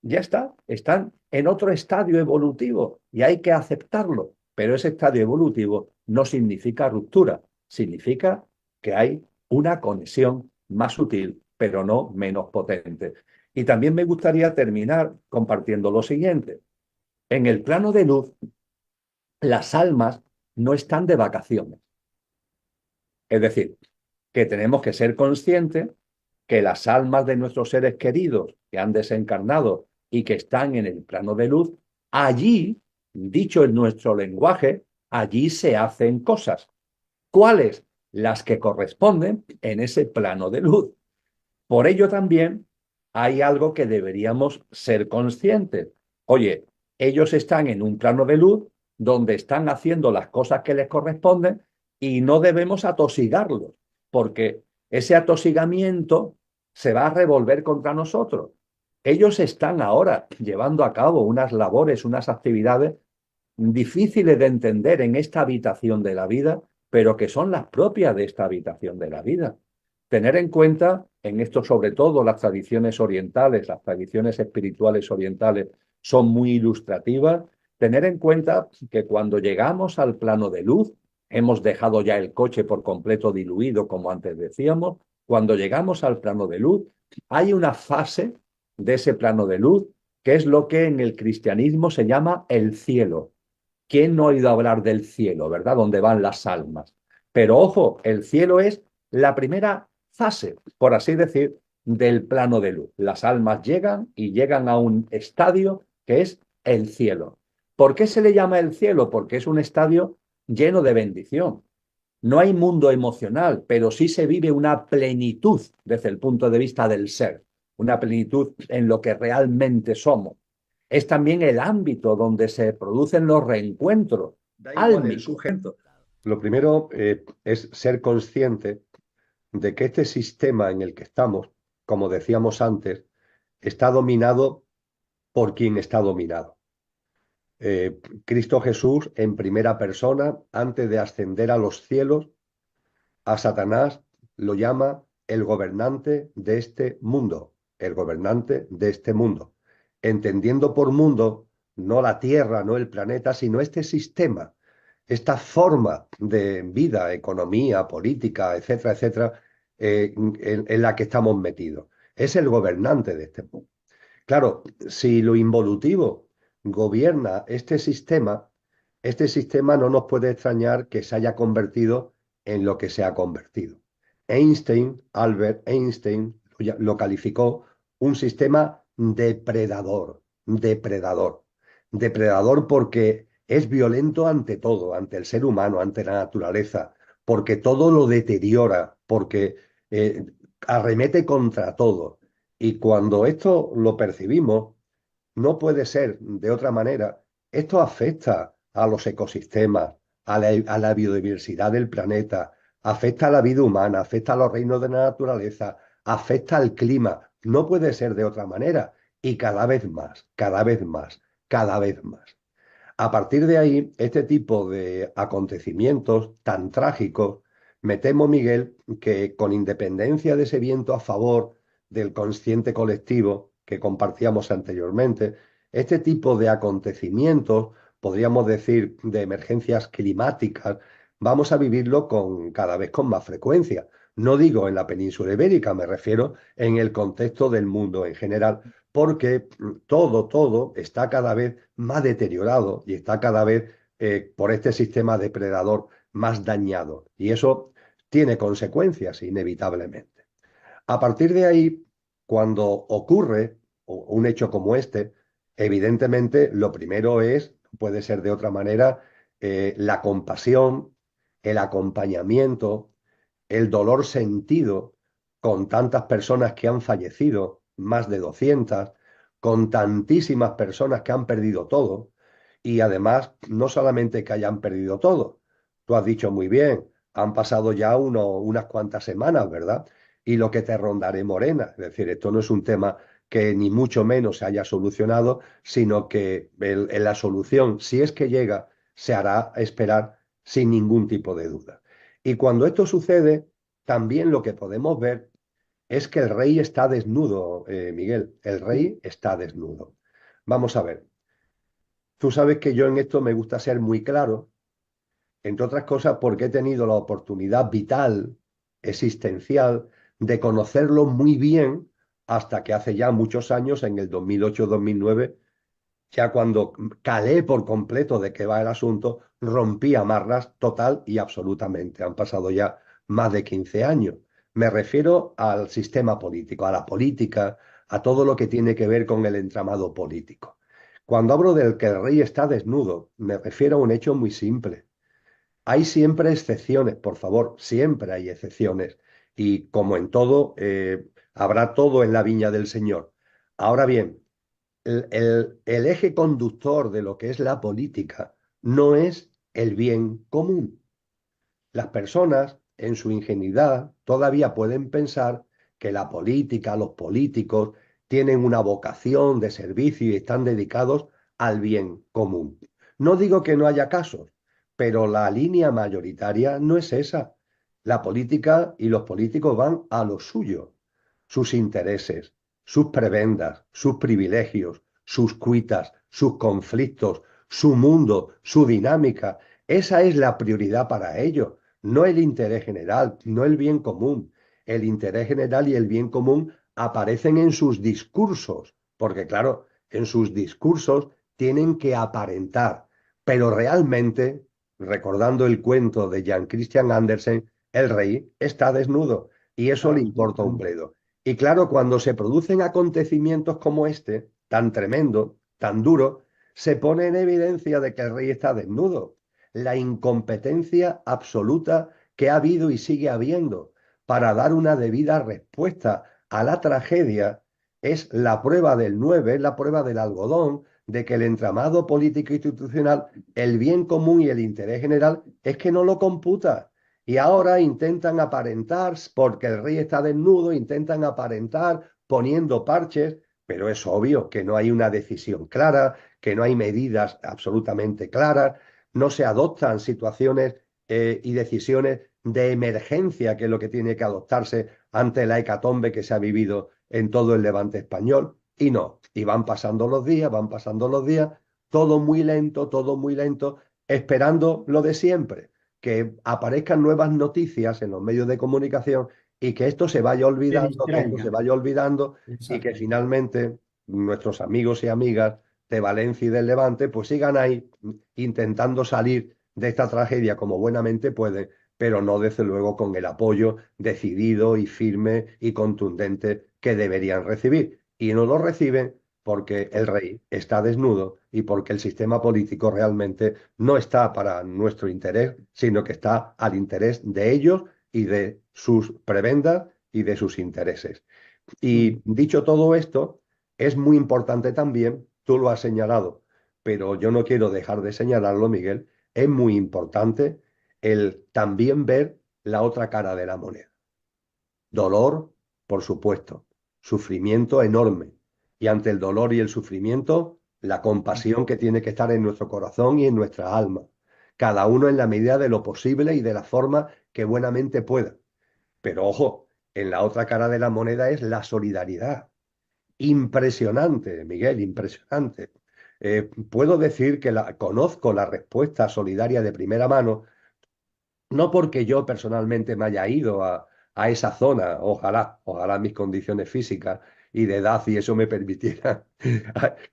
ya está, están en otro estadio evolutivo y hay que aceptarlo. Pero ese estadio evolutivo no significa ruptura, significa que hay una conexión más sutil, pero no menos potente. Y también me gustaría terminar compartiendo lo siguiente. En el plano de luz, las almas no están de vacaciones. Es decir, que tenemos que ser conscientes que las almas de nuestros seres queridos que han desencarnado y que están en el plano de luz, allí, dicho en nuestro lenguaje, allí se hacen cosas. ¿Cuáles? Las que corresponden en ese plano de luz. Por ello también hay algo que deberíamos ser conscientes. Oye, ellos están en un plano de luz donde están haciendo las cosas que les corresponden y no debemos atosigarlos, porque ese atosigamiento se va a revolver contra nosotros. Ellos están ahora llevando a cabo unas labores, unas actividades difíciles de entender en esta habitación de la vida, pero que son las propias de esta habitación de la vida. Tener en cuenta, en esto sobre todo las tradiciones orientales, las tradiciones espirituales orientales son muy ilustrativas, tener en cuenta que cuando llegamos al plano de luz, hemos dejado ya el coche por completo diluido, como antes decíamos, cuando llegamos al plano de luz, hay una fase de ese plano de luz que es lo que en el cristianismo se llama el cielo. ¿Quién no ha oído hablar del cielo, verdad? Donde van las almas. Pero ojo, el cielo es la primera fase, por así decir, del plano de luz. Las almas llegan y llegan a un estadio que es el cielo. ¿Por qué se le llama el cielo? Porque es un estadio lleno de bendición. No hay mundo emocional, pero sí se vive una plenitud desde el punto de vista del ser, una plenitud en lo que realmente somos. Es también el ámbito donde se producen los reencuentros Da igual el álmicos. sujeto. Lo primero es ser consciente de que este sistema en el que estamos, como decíamos antes, está dominado por quien está dominado. Cristo Jesús en primera persona, antes de ascender a los cielos, a Satanás lo llama el gobernante de este mundo, el gobernante de este mundo, entendiendo por mundo no la Tierra, no el planeta, sino este sistema, esta forma de vida, economía, política, etcétera, etcétera, en la que estamos metidos. Es el gobernante de este mundo. Claro, si lo involutivo gobierna este sistema no nos puede extrañar que se haya convertido en lo que se ha convertido. Albert Einstein, lo calificó un sistema depredador, depredador. Depredador porque es violento ante todo, ante el ser humano, ante la naturaleza, porque todo lo deteriora, porque arremete contra todo. Y cuando esto lo percibimos, no puede ser de otra manera. Esto afecta a los ecosistemas, a la biodiversidad del planeta, afecta a la vida humana, afecta a los reinos de la naturaleza, afecta al clima. No puede ser de otra manera. Y cada vez más, cada vez más, cada vez más. A partir de ahí, este tipo de acontecimientos tan trágicos, me temo, Miguel, que con independencia de ese viento a favor del consciente colectivo que compartíamos anteriormente, este tipo de acontecimientos, podríamos decir, de emergencias climáticas, vamos a vivirlo cada vez con más frecuencia. No digo en la península ibérica, me refiero en el contexto del mundo en general, porque todo está cada vez más deteriorado y está cada vez por este sistema depredador más dañado. Y eso tiene consecuencias inevitablemente. A partir de ahí, cuando ocurre un hecho como este, evidentemente lo primero es, puede ser de otra manera, la compasión, el acompañamiento, el dolor sentido con tantas personas que han fallecido, más de 200, con tantísimas personas que han perdido todo, y además no solamente que hayan perdido todo, tú has dicho muy bien, han pasado ya unas cuantas semanas, ¿verdad? Y lo que te rondaré morena, es decir, esto no es un tema que ni mucho menos se haya solucionado, sino que en la solución, si es que llega, se hará esperar sin ningún tipo de duda. Y cuando esto sucede, también lo que podemos ver es que el rey está desnudo, Miguel. El rey está desnudo. Vamos a ver. Tú sabes que yo en esto me gusta ser muy claro, entre otras cosas porque he tenido la oportunidad vital, existencial, de conocerlo muy bien hasta que hace ya muchos años, en el 2008-2009, ya cuando calé por completo de qué va el asunto, rompí amarras total y absolutamente. Han pasado ya más de 15 años. Me refiero al sistema político, a la política, a todo lo que tiene que ver con el entramado político. Cuando hablo del que el rey está desnudo, me refiero a un hecho muy simple. Hay siempre excepciones, por favor, siempre hay excepciones. Y como en todo, habrá todo en la viña del Señor. Ahora bien, el eje conductor de lo que es la política no es el bien común. Las personas, en su ingenuidad, todavía pueden pensar que la política, los políticos, tienen una vocación de servicio y están dedicados al bien común. No digo que no haya casos, pero la línea mayoritaria no es esa. La política y los políticos van a lo suyo, sus intereses, sus prebendas, sus privilegios, sus cuitas, sus conflictos, su mundo, su dinámica. Esa es la prioridad para ellos, no el interés general, no el bien común. El interés general y el bien común aparecen en sus discursos, porque claro, en sus discursos tienen que aparentar, pero realmente, recordando el cuento de Jan Christian Andersen, el rey está desnudo y eso le importa un bledo. Y claro, cuando se producen acontecimientos como este, tan tremendo, tan duro, se pone en evidencia de que el rey está desnudo. La incompetencia absoluta que ha habido y sigue habiendo para dar una debida respuesta a la tragedia es la prueba del 9, es la prueba del algodón, de que el entramado político institucional, el bien común y el interés general, es que no lo computa. Y ahora intentan aparentar, porque el rey está desnudo, intentan aparentar poniendo parches, pero es obvio que no hay una decisión clara, que no hay medidas absolutamente claras, no se adoptan situaciones y decisiones de emergencia, que es lo que tiene que adoptarse ante la hecatombe que se ha vivido en todo el levante español, y no, y van pasando los días, todo muy lento, esperando lo de siempre, que aparezcan nuevas noticias en los medios de comunicación y que esto se vaya Se olvidando, que esto se distraigan. vaya olvidando y que Exacto. finalmente nuestros amigos y amigas de Valencia y del Levante pues sigan ahí intentando salir de esta tragedia como buenamente pueden, pero no desde luego con el apoyo decidido y firme y contundente que deberían recibir. Y no lo reciben porque el rey está desnudo y porque el sistema político realmente no está para nuestro interés, sino que está al interés de ellos y de sus prebendas y de sus intereses. Y dicho todo esto, es muy importante también, tú lo has señalado, pero yo no quiero dejar de señalarlo, Miguel, es muy importante el también ver la otra cara de la moneda. Dolor, por supuesto, sufrimiento enorme. Y ante el dolor y el sufrimiento, la compasión que tiene que estar en nuestro corazón y en nuestra alma. Cada uno en la medida de lo posible y de la forma que buenamente pueda. Pero ojo, en la otra cara de la moneda es la solidaridad. Impresionante, Miguel, impresionante. Puedo decir que conozco la respuesta solidaria de primera mano, no porque yo personalmente me haya ido a esa zona, ojalá mis condiciones físicas y de edad y eso me permitiera,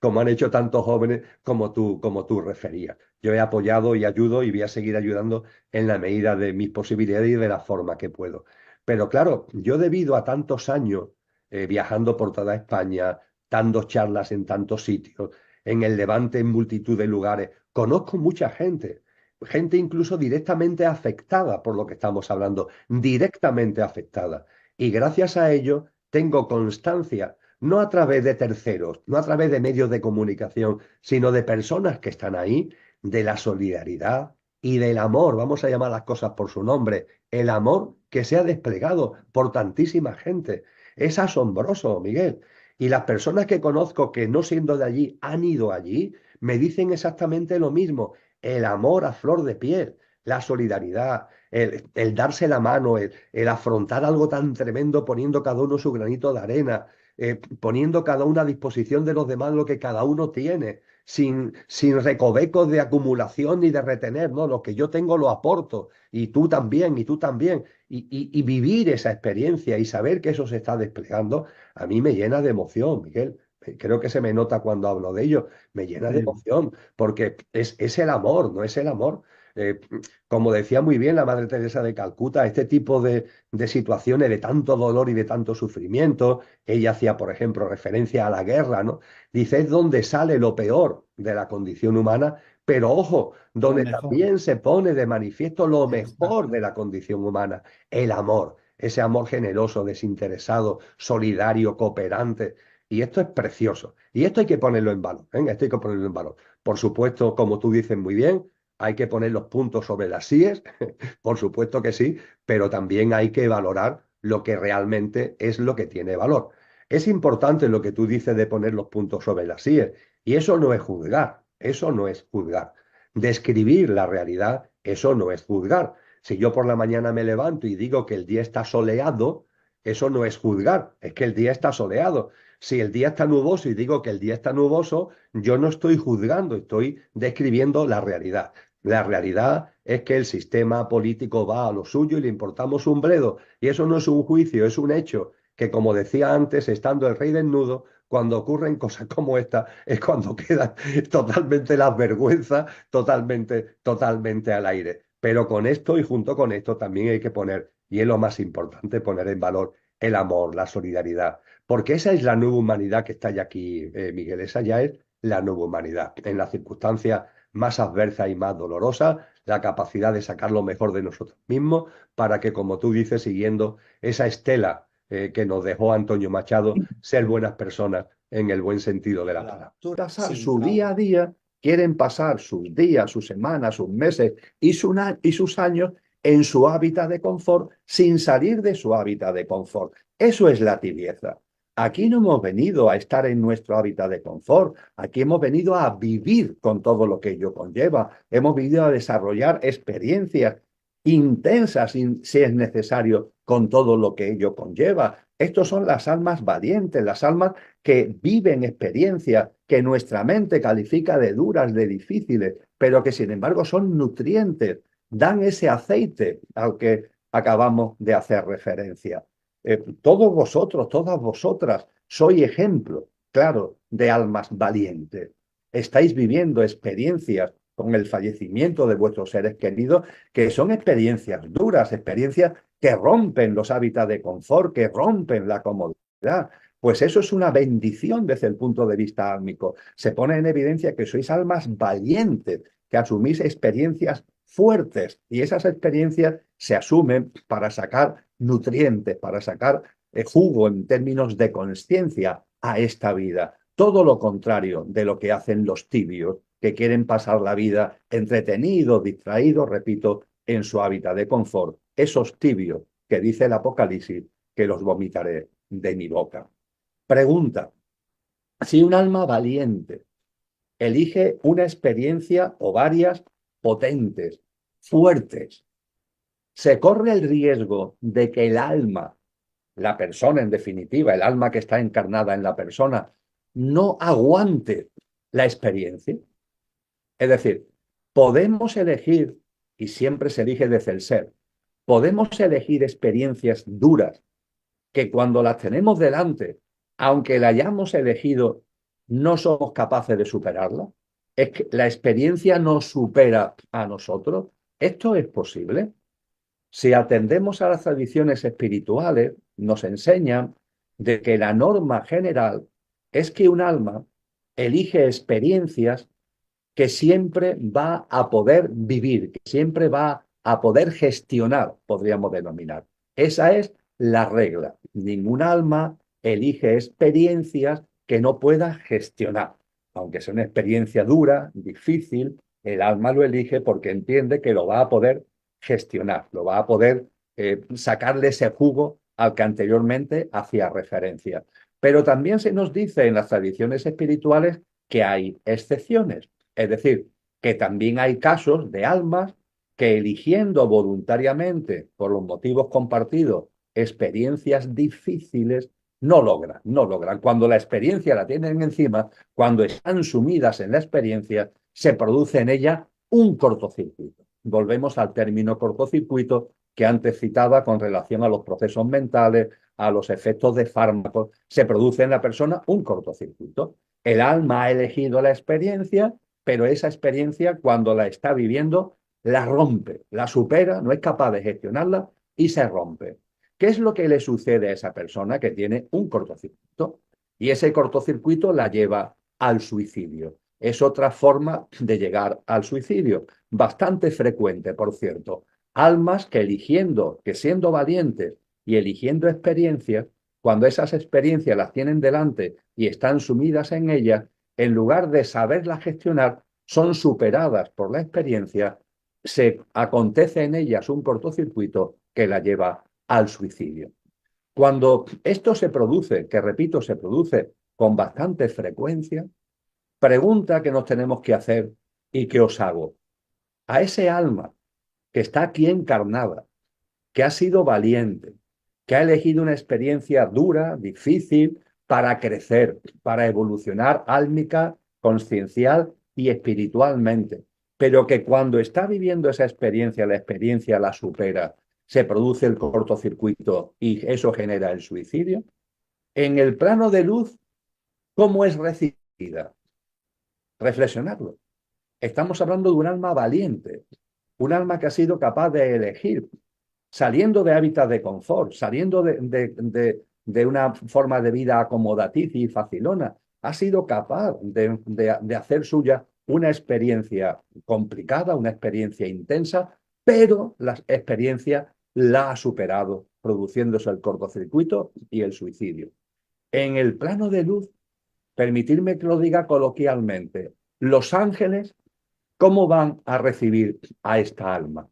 como han hecho tantos jóvenes como tú referías. Yo he apoyado y ayudo y voy a seguir ayudando en la medida de mis posibilidades y de la forma que puedo. Pero claro, yo debido a tantos años viajando por toda España, dando charlas en tantos sitios, en el Levante en multitud de lugares, conozco mucha gente, gente incluso directamente afectada por lo que estamos hablando, directamente afectada. Y gracias a ello tengo constancia, no a través de terceros, no a través de medios de comunicación, sino de personas que están ahí, de la solidaridad y del amor, vamos a llamar las cosas por su nombre, el amor que se ha desplegado por tantísima gente. Es asombroso, Miguel. Y las personas que conozco que no siendo de allí han ido allí, me dicen exactamente lo mismo, el amor a flor de piel, la solidaridad, darse la mano, el afrontar algo tan tremendo poniendo cada uno su granito de arena. poniendo cada uno a disposición de los demás lo que cada uno tiene, sin recovecos de acumulación ni de retener, ¿no? Lo que yo tengo lo aporto, y tú también, y tú también. Y vivir esa experiencia y saber que eso se está desplegando, a mí me llena de emoción, Miguel. Creo que se me nota cuando hablo de ello, me llena de Sí. emoción, porque es el amor, no es el amor. Eh, Como decía muy bien la Madre Teresa de Calcuta, este tipo de situaciones de tanto dolor y de tanto sufrimiento, ella hacía, por ejemplo, referencia a la guerra, ¿no? Dice, es donde sale lo peor de la condición humana, pero ojo, Lo donde mejor. también se pone de manifiesto lo mejor de Exacto. la condición humana, el amor, ese amor generoso, desinteresado, solidario, cooperante. Y esto es precioso. Y esto hay que ponerlo en valor. ¿Eh? Esto hay que ponerlo en valor. Por supuesto, como tú dices muy bien, hay que poner los puntos sobre las íes, por supuesto que sí, pero también hay que valorar lo que realmente es lo que tiene valor. Es importante lo que tú dices de poner los puntos sobre las íes, y eso no es juzgar, eso no es juzgar. Describir la realidad, eso no es juzgar. Si yo por la mañana me levanto y digo que el día está soleado, eso no es juzgar, es que el día está soleado. Si el día está nuboso y digo que el día está nuboso, yo no estoy juzgando, estoy describiendo la realidad. La realidad es que el sistema político va a lo suyo y le importamos un bledo. Y eso no es un juicio, es un hecho que, como decía antes, estando el rey desnudo, cuando ocurren cosas como esta, es cuando quedan totalmente las vergüenzas, totalmente al aire. Pero con esto y junto con esto también hay que poner, y es lo más importante, poner en valor el amor, la solidaridad. Porque esa es la nueva humanidad que está ya aquí, Miguel. Esa ya es la nueva humanidad. En las circunstancias más adversa y más dolorosa, la capacidad de sacar lo mejor de nosotros mismos para que, como tú dices, siguiendo esa estela que nos dejó Antonio Machado, ser buenas personas en el buen sentido de la palabra. Pasar Sí, su día a día, quieren pasar sus días, sus semanas, sus meses y sus años en su hábitat de confort sin salir de su hábitat de confort. Eso es la tibieza. Aquí no hemos venido a estar en nuestro hábitat de confort, aquí hemos venido a vivir con todo lo que ello conlleva, hemos venido a desarrollar experiencias intensas, si es necesario, con todo lo que ello conlleva. Estos son las almas valientes, las almas que viven experiencias que nuestra mente califica de duras, de difíciles, pero que sin embargo son nutrientes, dan ese aceite al que acabamos de hacer referencia. Todos vosotros, todas vosotras, sois ejemplo, claro, de almas valientes. Estáis viviendo experiencias con el fallecimiento de vuestros seres queridos, que son experiencias duras, experiencias que rompen los hábitats de confort, que rompen la comodidad. Pues eso es una bendición desde el punto de vista álmico. Se pone en evidencia que sois almas valientes, que asumís experiencias fuertes y esas experiencias se asumen para sacar nutrientes, para sacar jugo en términos de conciencia a esta vida. Todo lo contrario de lo que hacen los tibios, que quieren pasar la vida entretenidos, distraídos, repito, en su hábitat de confort. Esos tibios que dice el Apocalipsis, que los vomitaré de mi boca. Pregunta, si un alma valiente elige una experiencia o varias potentes, fuertes, se corre el riesgo de que el alma, la persona en definitiva, el alma que está encarnada en la persona, no aguante la experiencia. Es decir, podemos elegir, y siempre se elige desde el ser, podemos elegir experiencias duras que cuando las tenemos delante, aunque la hayamos elegido, no somos capaces de superarla. Es que la experiencia nos supera a nosotros. ¿Esto es posible? Si atendemos a las tradiciones espirituales, nos enseñan de que la norma general es que un alma elige experiencias que siempre va a poder vivir, que siempre va a poder gestionar, podríamos denominar. Esa es la regla. Ningún alma elige experiencias que no pueda gestionar. Aunque sea una experiencia dura, difícil, el alma lo elige porque entiende que lo va a poder gestionar, lo va a poder sacarle ese jugo al que anteriormente hacía referencia. Pero también se nos dice en las tradiciones espirituales que hay excepciones. Es decir, que también hay casos de almas que eligiendo voluntariamente, por los motivos compartidos, experiencias difíciles, No logran. Cuando la experiencia la tienen encima, cuando están sumidas en la experiencia, se produce en ella un cortocircuito. Volvemos al término cortocircuito que antes citaba con relación a los procesos mentales, a los efectos de fármacos. Se produce en la persona un cortocircuito. El alma ha elegido la experiencia, pero esa experiencia, cuando la está viviendo, la rompe, la supera, no es capaz de gestionarla y se rompe. ¿Qué es lo que le sucede a esa persona que tiene un cortocircuito? Y ese cortocircuito la lleva al suicidio. Es otra forma de llegar al suicidio, bastante frecuente, por cierto. Almas que eligiendo, que siendo valientes y eligiendo experiencias, cuando esas experiencias las tienen delante y están sumidas en ellas, en lugar de saberlas gestionar, son superadas por la experiencia, se acontece en ellas un cortocircuito que la lleva al suicidio. Cuando esto se produce, que repito, se produce con bastante frecuencia, pregunta que nos tenemos que hacer y que os hago. A ese alma que está aquí encarnada, que ha sido valiente, que ha elegido una experiencia dura, difícil, para crecer, para evolucionar álmica, consciencial y espiritualmente, pero que cuando está viviendo esa experiencia, la experiencia la supera, se produce el cortocircuito y eso genera el suicidio. En el plano de luz, ¿cómo es recibida? Reflexionarlo. Estamos hablando de un alma valiente, un alma que ha sido capaz de elegir, saliendo de hábitats de confort, saliendo de una forma de vida acomodaticia y facilona, ha sido capaz de hacer suya una experiencia complicada, una experiencia intensa, pero la experiencia la ha superado, produciéndose el cortocircuito y el suicidio. En el plano de luz, permitirme que lo diga coloquialmente, los ángeles, ¿cómo van a recibir a esta alma?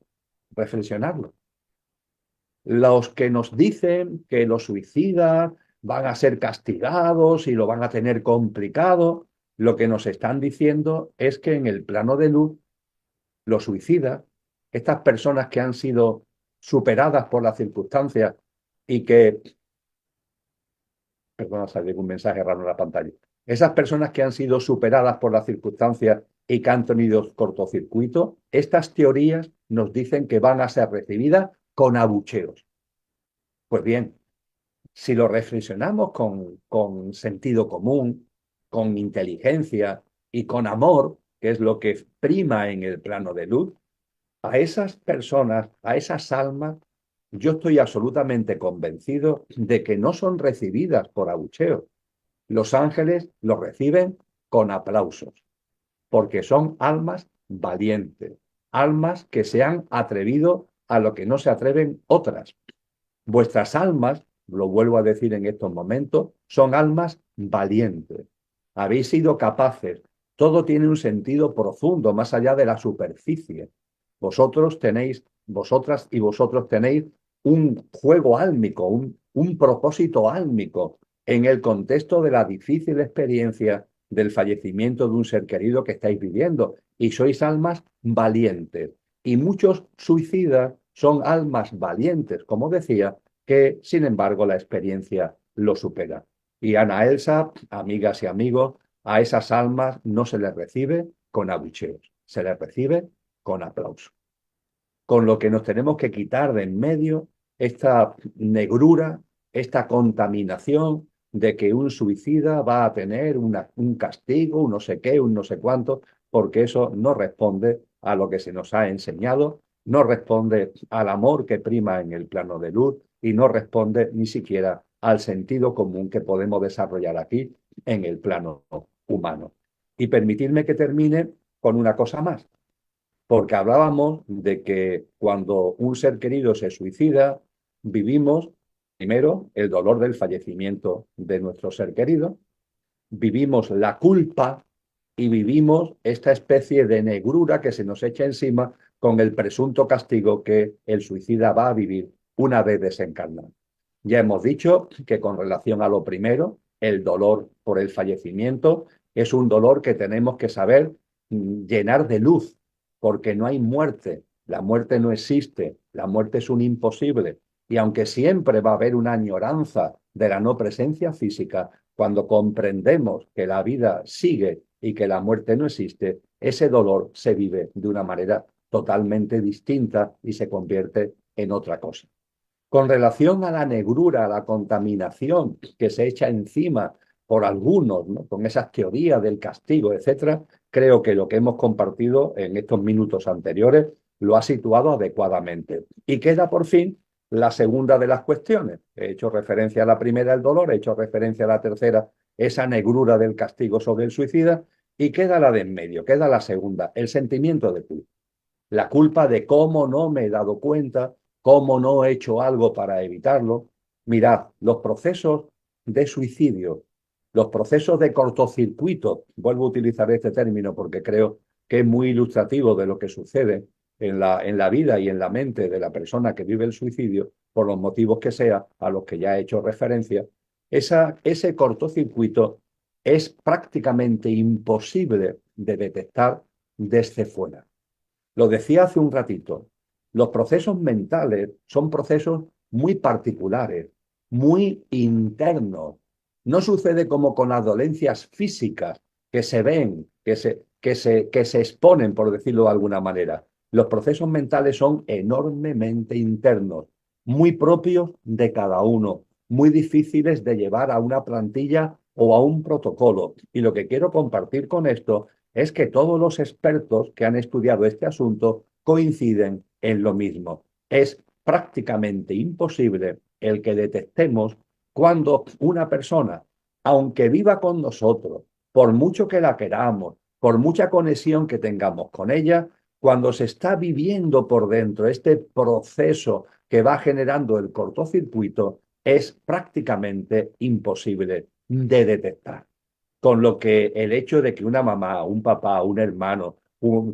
Reflexionarlo. Los que nos dicen que los suicidas van a ser castigados y lo van a tener complicado, lo que nos están diciendo es que en el plano de luz, los suicidas, estas personas que han sido superadas por las circunstancias y que, perdona, salió un mensaje raro en la pantalla, esas personas que han sido superadas por las circunstancias y que han tenido cortocircuito, estas teorías nos dicen que van a ser recibidas con abucheos. Pues bien, si lo reflexionamos con sentido común, con inteligencia y con amor, que es lo que prima en el plano de luz, a esas personas, a esas almas, yo estoy absolutamente convencido de que no son recibidas por abucheos. Los ángeles los reciben con aplausos, porque son almas valientes, almas que se han atrevido a lo que no se atreven otras. Vuestras almas, lo vuelvo a decir en estos momentos, son almas valientes. Habéis sido capaces. Todo tiene un sentido profundo, más allá de la superficie. Vosotros tenéis, vosotras y vosotros tenéis un juego álmico, un propósito álmico en el contexto de la difícil experiencia del fallecimiento de un ser querido que estáis viviendo. Y sois almas valientes. Y muchos suicidas son almas valientes, como decía, que sin embargo la experiencia lo supera. Y Ana Elsa, amigas y amigos, a esas almas no se les recibe con abucheos, se les recibe con aplauso. Con lo que nos tenemos que quitar de en medio esta negrura, esta contaminación de que un suicida va a tener un castigo, un no sé qué, un no sé cuánto, porque eso no responde a lo que se nos ha enseñado, no responde al amor que prima en el plano de luz y no responde ni siquiera al sentido común que podemos desarrollar aquí en el plano humano. Y permitidme que termine con una cosa más, porque hablábamos de que cuando un ser querido se suicida, vivimos primero el dolor del fallecimiento de nuestro ser querido, vivimos la culpa y vivimos esta especie de negrura que se nos echa encima con el presunto castigo que el suicida va a vivir una vez desencarnado. Ya hemos dicho que con relación a lo primero, el dolor por el fallecimiento es un dolor que tenemos que saber llenar de luz, porque no hay muerte, la muerte no existe, la muerte es un imposible. Y aunque siempre va a haber una añoranza de la no presencia física, cuando comprendemos que la vida sigue y que la muerte no existe, ese dolor se vive de una manera totalmente distinta y se convierte en otra cosa. Con relación a la negrura, a la contaminación que se echa encima por algunos, ¿no?, con esas teorías del castigo, etcétera, creo que lo que hemos compartido en estos minutos anteriores lo ha situado adecuadamente. Y queda por fin la segunda de las cuestiones. He hecho referencia a la primera, el dolor, he hecho referencia a la tercera, esa negrura del castigo sobre el suicida, y queda la de en medio, queda la segunda, el sentimiento de culpa. La culpa de cómo no me he dado cuenta, cómo no he hecho algo para evitarlo. Mirad, los procesos de suicidio, los procesos de cortocircuito, vuelvo a utilizar este término porque creo que es muy ilustrativo de lo que sucede en la vida y en la mente de la persona que vive el suicidio, por los motivos que sea, a los que ya he hecho referencia. Ese cortocircuito es prácticamente imposible de detectar desde fuera. Lo decía hace un ratito, los procesos mentales son procesos muy particulares, muy internos. No sucede como con las dolencias físicas que se ven, que se exponen, por decirlo de alguna manera. Los procesos mentales son enormemente internos, muy propios de cada uno, muy difíciles de llevar a una plantilla o a un protocolo. Y lo que quiero compartir con esto es que todos los expertos que han estudiado este asunto coinciden en lo mismo. Es prácticamente imposible el que detectemos cuando una persona, aunque viva con nosotros, por mucho que la queramos, por mucha conexión que tengamos con ella, cuando se está viviendo por dentro este proceso que va generando el cortocircuito, es prácticamente imposible de detectar. Con lo que el hecho de que una mamá, un papá, un hermano,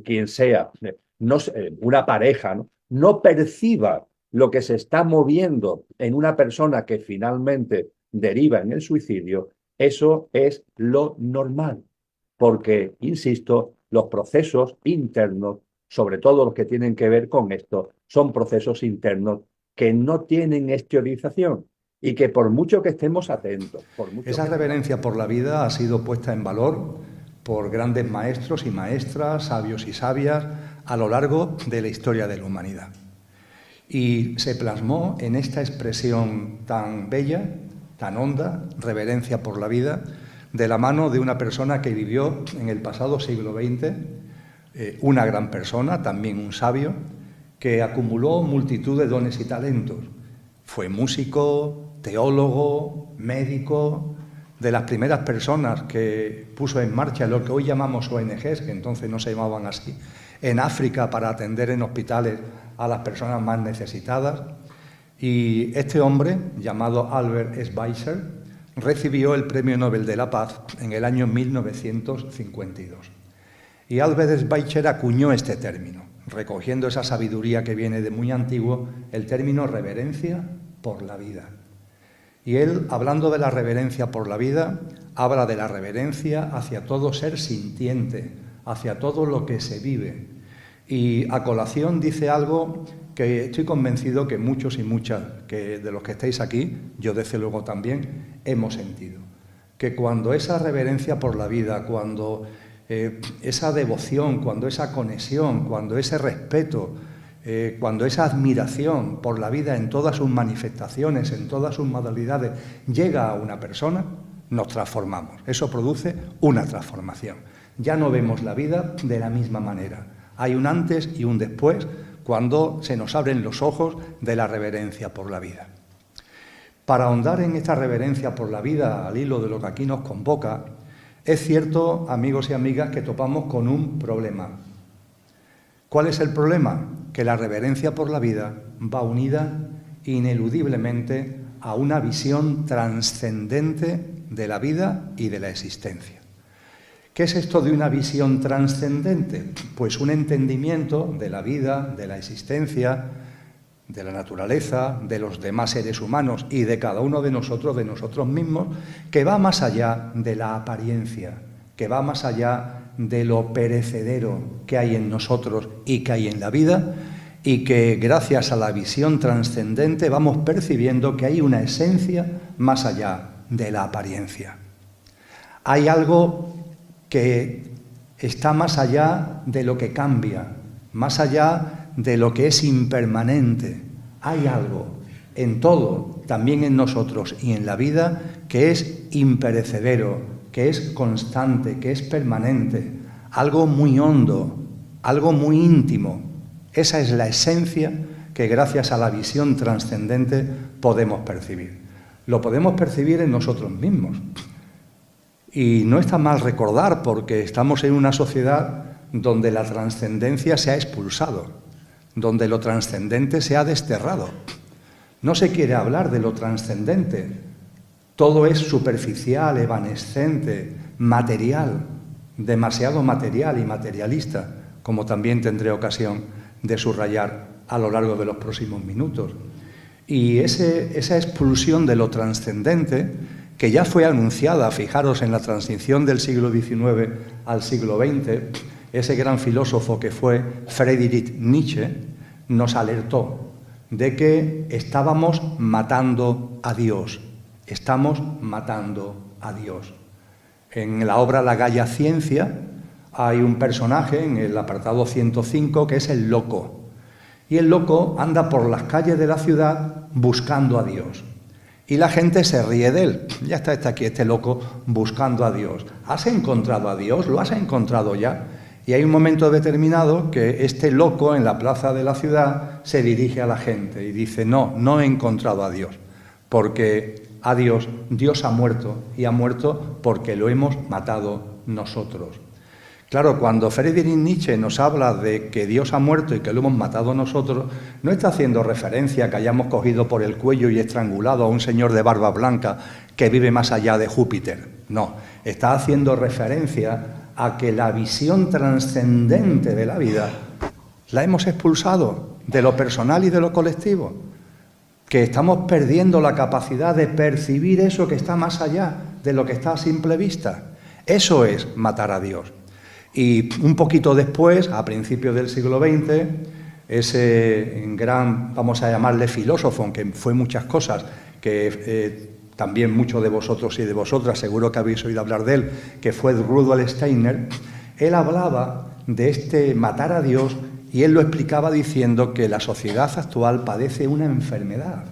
quien sea, una pareja, no perciba lo que se está moviendo en una persona que finalmente deriva en el suicidio, eso es lo normal. Porque, insisto, los procesos internos, sobre todo los que tienen que ver con esto, son procesos internos que no tienen exteriorización. Y que por mucho que estemos atentos... Esa reverencia por la vida ha sido puesta en valor por grandes maestros y maestras, sabios y sabias, a lo largo de la historia de la humanidad. Y se plasmó en esta expresión tan bella, tan honda, reverencia por la vida, de la mano de una persona que vivió en el pasado siglo XX, una gran persona, también un sabio, que acumuló multitud de dones y talentos. Fue músico, teólogo, médico, de las primeras personas que puso en marcha lo que hoy llamamos ONGs, que entonces no se llamaban así, en África para atender en hospitales a las personas más necesitadas. Y este hombre, llamado Albert Schweitzer, recibió el Premio Nobel de la Paz en el año 1952. Y Albert Schweitzer acuñó este término, recogiendo esa sabiduría que viene de muy antiguo, el término reverencia por la vida. Y él, hablando de la reverencia por la vida, habla de la reverencia hacia todo ser sintiente, hacia todo lo que se vive. Y a colación dice algo que estoy convencido que muchos y muchas de los que estáis aquí, yo desde luego también, hemos sentido. Que cuando esa reverencia por la vida, cuando esa devoción, cuando esa conexión, cuando ese respeto, cuando esa admiración por la vida en todas sus manifestaciones, en todas sus modalidades, llega a una persona, nos transformamos. Eso produce una transformación. Ya no vemos la vida de la misma manera. Hay un antes y un después cuando se nos abren los ojos de la reverencia por la vida. Para ahondar en esta reverencia por la vida, al hilo de lo que aquí nos convoca, es cierto, amigos y amigas, que topamos con un problema. ¿Cuál es el problema? Que la reverencia por la vida va unida ineludiblemente a una visión trascendente de la vida y de la existencia. ¿Qué es esto de una visión trascendente? Pues un entendimiento de la vida, de la existencia, de la naturaleza, de los demás seres humanos y de cada uno de nosotros mismos, que va más allá de la apariencia, que va más allá de lo perecedero que hay en nosotros y que hay en la vida, y que gracias a la visión trascendente vamos percibiendo que hay una esencia más allá de la apariencia. Hay algo que está más allá de lo que cambia, más allá de lo que es impermanente. Hay algo en todo, también en nosotros y en la vida, que es imperecedero, que es constante, que es permanente, algo muy hondo, algo muy íntimo. Esa es la esencia que gracias a la visión trascendente podemos percibir. Lo podemos percibir en nosotros mismos. Y no está mal recordar, porque estamos en una sociedad donde la trascendencia se ha expulsado, donde lo trascendente se ha desterrado. No se quiere hablar de lo trascendente. Todo es superficial, evanescente, material, demasiado material y materialista, como también tendré ocasión de subrayar a lo largo de los próximos minutos. Y esa expulsión de lo trascendente, que ya fue anunciada, fijaros, en la transición del siglo XIX al siglo XX, ese gran filósofo que fue Friedrich Nietzsche, nos alertó de que estábamos matando a Dios. Estamos matando a Dios. En la obra La Gaia Ciencia hay un personaje en el apartado 105 que es el loco. Y el loco anda por las calles de la ciudad buscando a Dios. Y la gente se ríe de él. Ya está aquí este loco buscando a Dios. ¿Has encontrado a Dios? ¿Lo has encontrado ya? Y hay un momento determinado que este loco en la plaza de la ciudad se dirige a la gente y dice: no he encontrado a Dios, porque a Dios ha muerto, y ha muerto porque lo hemos matado nosotros. Claro, cuando Friedrich Nietzsche nos habla de que Dios ha muerto y que lo hemos matado nosotros, no está haciendo referencia a que hayamos cogido por el cuello y estrangulado a un señor de barba blanca que vive más allá de Júpiter. No, está haciendo referencia a que la visión trascendente de la vida la hemos expulsado de lo personal y de lo colectivo, que estamos perdiendo la capacidad de percibir eso que está más allá de lo que está a simple vista. Eso es matar a Dios. Y un poquito después, a principios del siglo XX, ese gran, vamos a llamarle filósofo, aunque fue muchas cosas, que también muchos de vosotros y de vosotras seguro que habéis oído hablar de él, que fue Rudolf Steiner, él hablaba de este matar a Dios y él lo explicaba diciendo que la sociedad actual padece una enfermedad.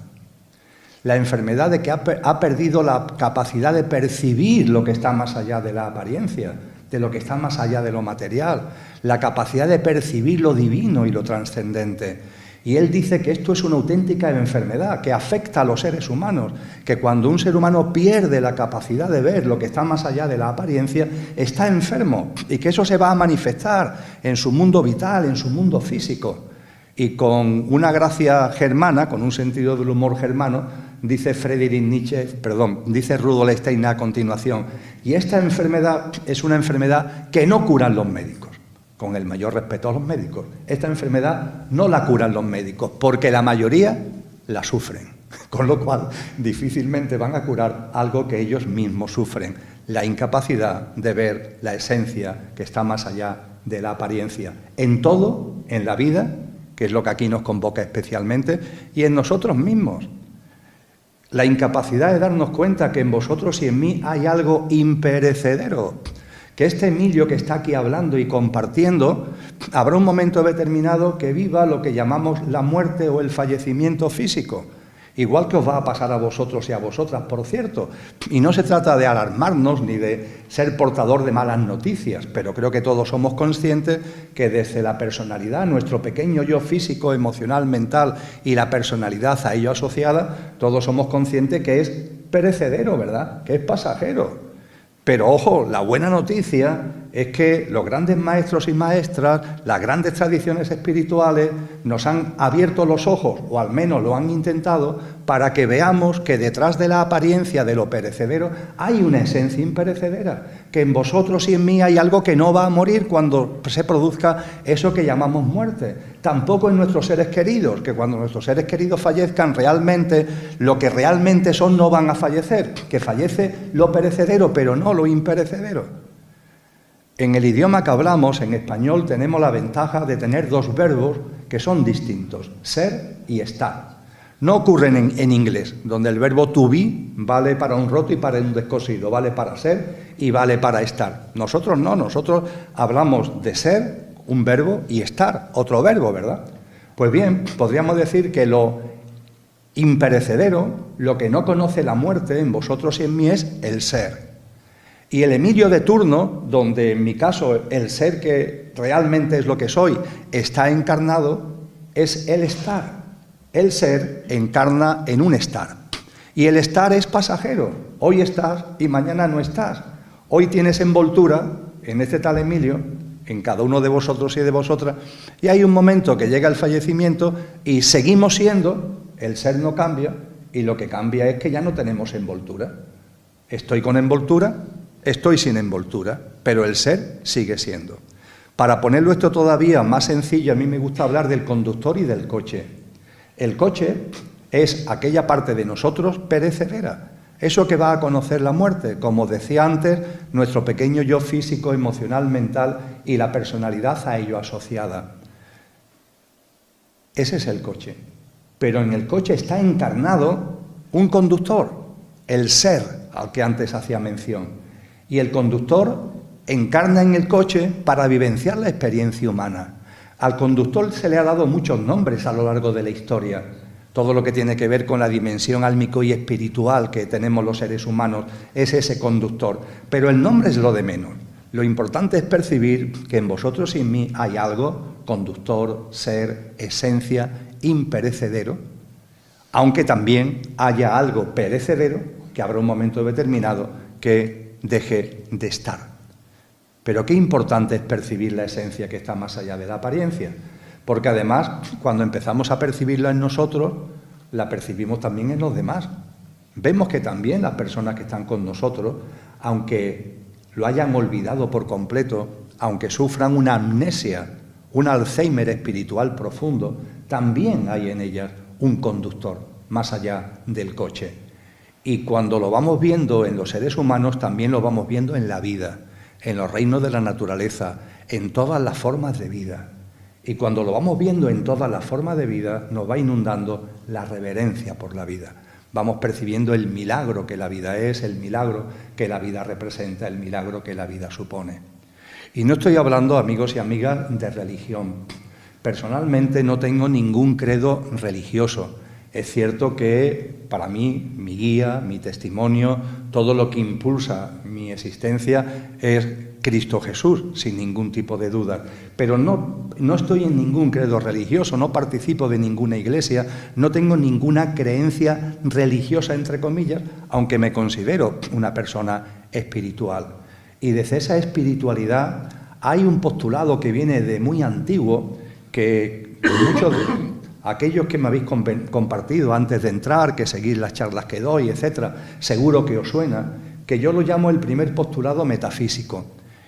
La enfermedad de que ha perdido la capacidad de percibir lo que está más allá de la apariencia, de lo que está más allá de lo material, la capacidad de percibir lo divino y lo trascendente. Y él dice que esto es una auténtica enfermedad que afecta a los seres humanos, que cuando un ser humano pierde la capacidad de ver lo que está más allá de la apariencia, está enfermo, y que eso se va a manifestar en su mundo vital, en su mundo físico. Y con una gracia germana, con un sentido del humor germano, dice dice Rudolf Steiner a continuación: y esta enfermedad es una enfermedad que no curan los médicos. Con el mayor respeto a los médicos, esta enfermedad no la curan los médicos, porque la mayoría la sufren, con lo cual difícilmente van a curar algo que ellos mismos sufren, la incapacidad de ver la esencia que está más allá de la apariencia, en todo, en la vida, que es lo que aquí nos convoca especialmente, y en nosotros mismos. La incapacidad de darnos cuenta que en vosotros y en mí hay algo imperecedero, que este Emilio que está aquí hablando y compartiendo, habrá un momento determinado que viva lo que llamamos la muerte o el fallecimiento físico, igual que os va a pasar a vosotros y a vosotras, por cierto. Y no se trata de alarmarnos ni de ser portador de malas noticias, pero creo que todos somos conscientes que desde la personalidad, nuestro pequeño yo físico, emocional, mental y la personalidad a ello asociada, todos somos conscientes que es perecedero, ¿verdad?, que es pasajero. Pero ojo, la buena noticia es que los grandes maestros y maestras, las grandes tradiciones espirituales, nos han abierto los ojos, o al menos lo han intentado, para que veamos que detrás de la apariencia de lo perecedero hay una esencia imperecedera, que en vosotros y en mí hay algo que no va a morir cuando se produzca eso que llamamos muerte. Tampoco en nuestros seres queridos, que cuando nuestros seres queridos fallezcan realmente, lo que realmente son no van a fallecer, que fallece lo perecedero, pero no lo imperecedero. En el idioma que hablamos, en español, tenemos la ventaja de tener dos verbos que son distintos, ser y estar. No ocurren en inglés, donde el verbo to be vale para un roto y para un descosido, vale para ser y vale para estar. Nosotros no, nosotros hablamos de ser, un verbo, y estar, otro verbo, ¿verdad? Pues bien, podríamos decir que lo imperecedero, lo que no conoce la muerte en vosotros y en mí, es el ser. Y el Emilio de turno, donde en mi caso el ser que realmente es lo que soy está encarnado, es el estar. El ser encarna en un estar. Y el estar es pasajero. Hoy estás y mañana no estás. Hoy tienes envoltura en este tal Emilio, en cada uno de vosotros y de vosotras, y hay un momento que llega el fallecimiento y seguimos siendo, el ser no cambia, y lo que cambia es que ya no tenemos envoltura. Estoy con envoltura, estoy sin envoltura, pero el ser sigue siendo. Para ponerlo esto todavía más sencillo, a mí me gusta hablar del conductor y del coche. El coche es aquella parte de nosotros perecedera, eso que va a conocer la muerte, como decía antes, nuestro pequeño yo físico, emocional, mental y la personalidad a ello asociada. Ese es el coche. Pero en el coche está encarnado un conductor, el ser al que antes hacía mención. Y el conductor encarna en el coche para vivenciar la experiencia humana. Al conductor se le ha dado muchos nombres a lo largo de la historia. Todo lo que tiene que ver con la dimensión álmico y espiritual que tenemos los seres humanos es ese conductor. Pero el nombre es lo de menos. Lo importante es percibir que en vosotros y en mí hay algo, conductor, ser, esencia, imperecedero, aunque también haya algo perecedero que habrá un momento determinado que deje de estar. Pero qué importante es percibir la esencia que está más allá de la apariencia, porque además, cuando empezamos a percibirla en nosotros, la percibimos también en los demás. Vemos que también las personas que están con nosotros, aunque lo hayan olvidado por completo, aunque sufran una amnesia, un Alzheimer espiritual profundo, también hay en ellas un conductor, más allá del coche. Y cuando lo vamos viendo en los seres humanos, también lo vamos viendo en la vida, en los reinos de la naturaleza, en todas las formas de vida. Y cuando lo vamos viendo en todas las formas de vida, nos va inundando la reverencia por la vida. Vamos percibiendo el milagro que la vida es, el milagro que la vida representa, el milagro que la vida supone. Y no estoy hablando, amigos y amigas, de religión. Personalmente no tengo ningún credo religioso. Es cierto que para mí, mi guía, mi testimonio, todo lo que impulsa mi existencia es Cristo Jesús, sin ningún tipo de duda. Pero no estoy en ningún credo religioso, no participo de ninguna iglesia, no tengo ninguna creencia religiosa, entre comillas, aunque me considero una persona espiritual. Y desde esa espiritualidad hay un postulado que viene de muy antiguo, que muchos de aquellos que me habéis compartido antes de entrar, que seguís las charlas que doy, etcétera, seguro que os suena, que yo lo llamo el primer postulado metafísico.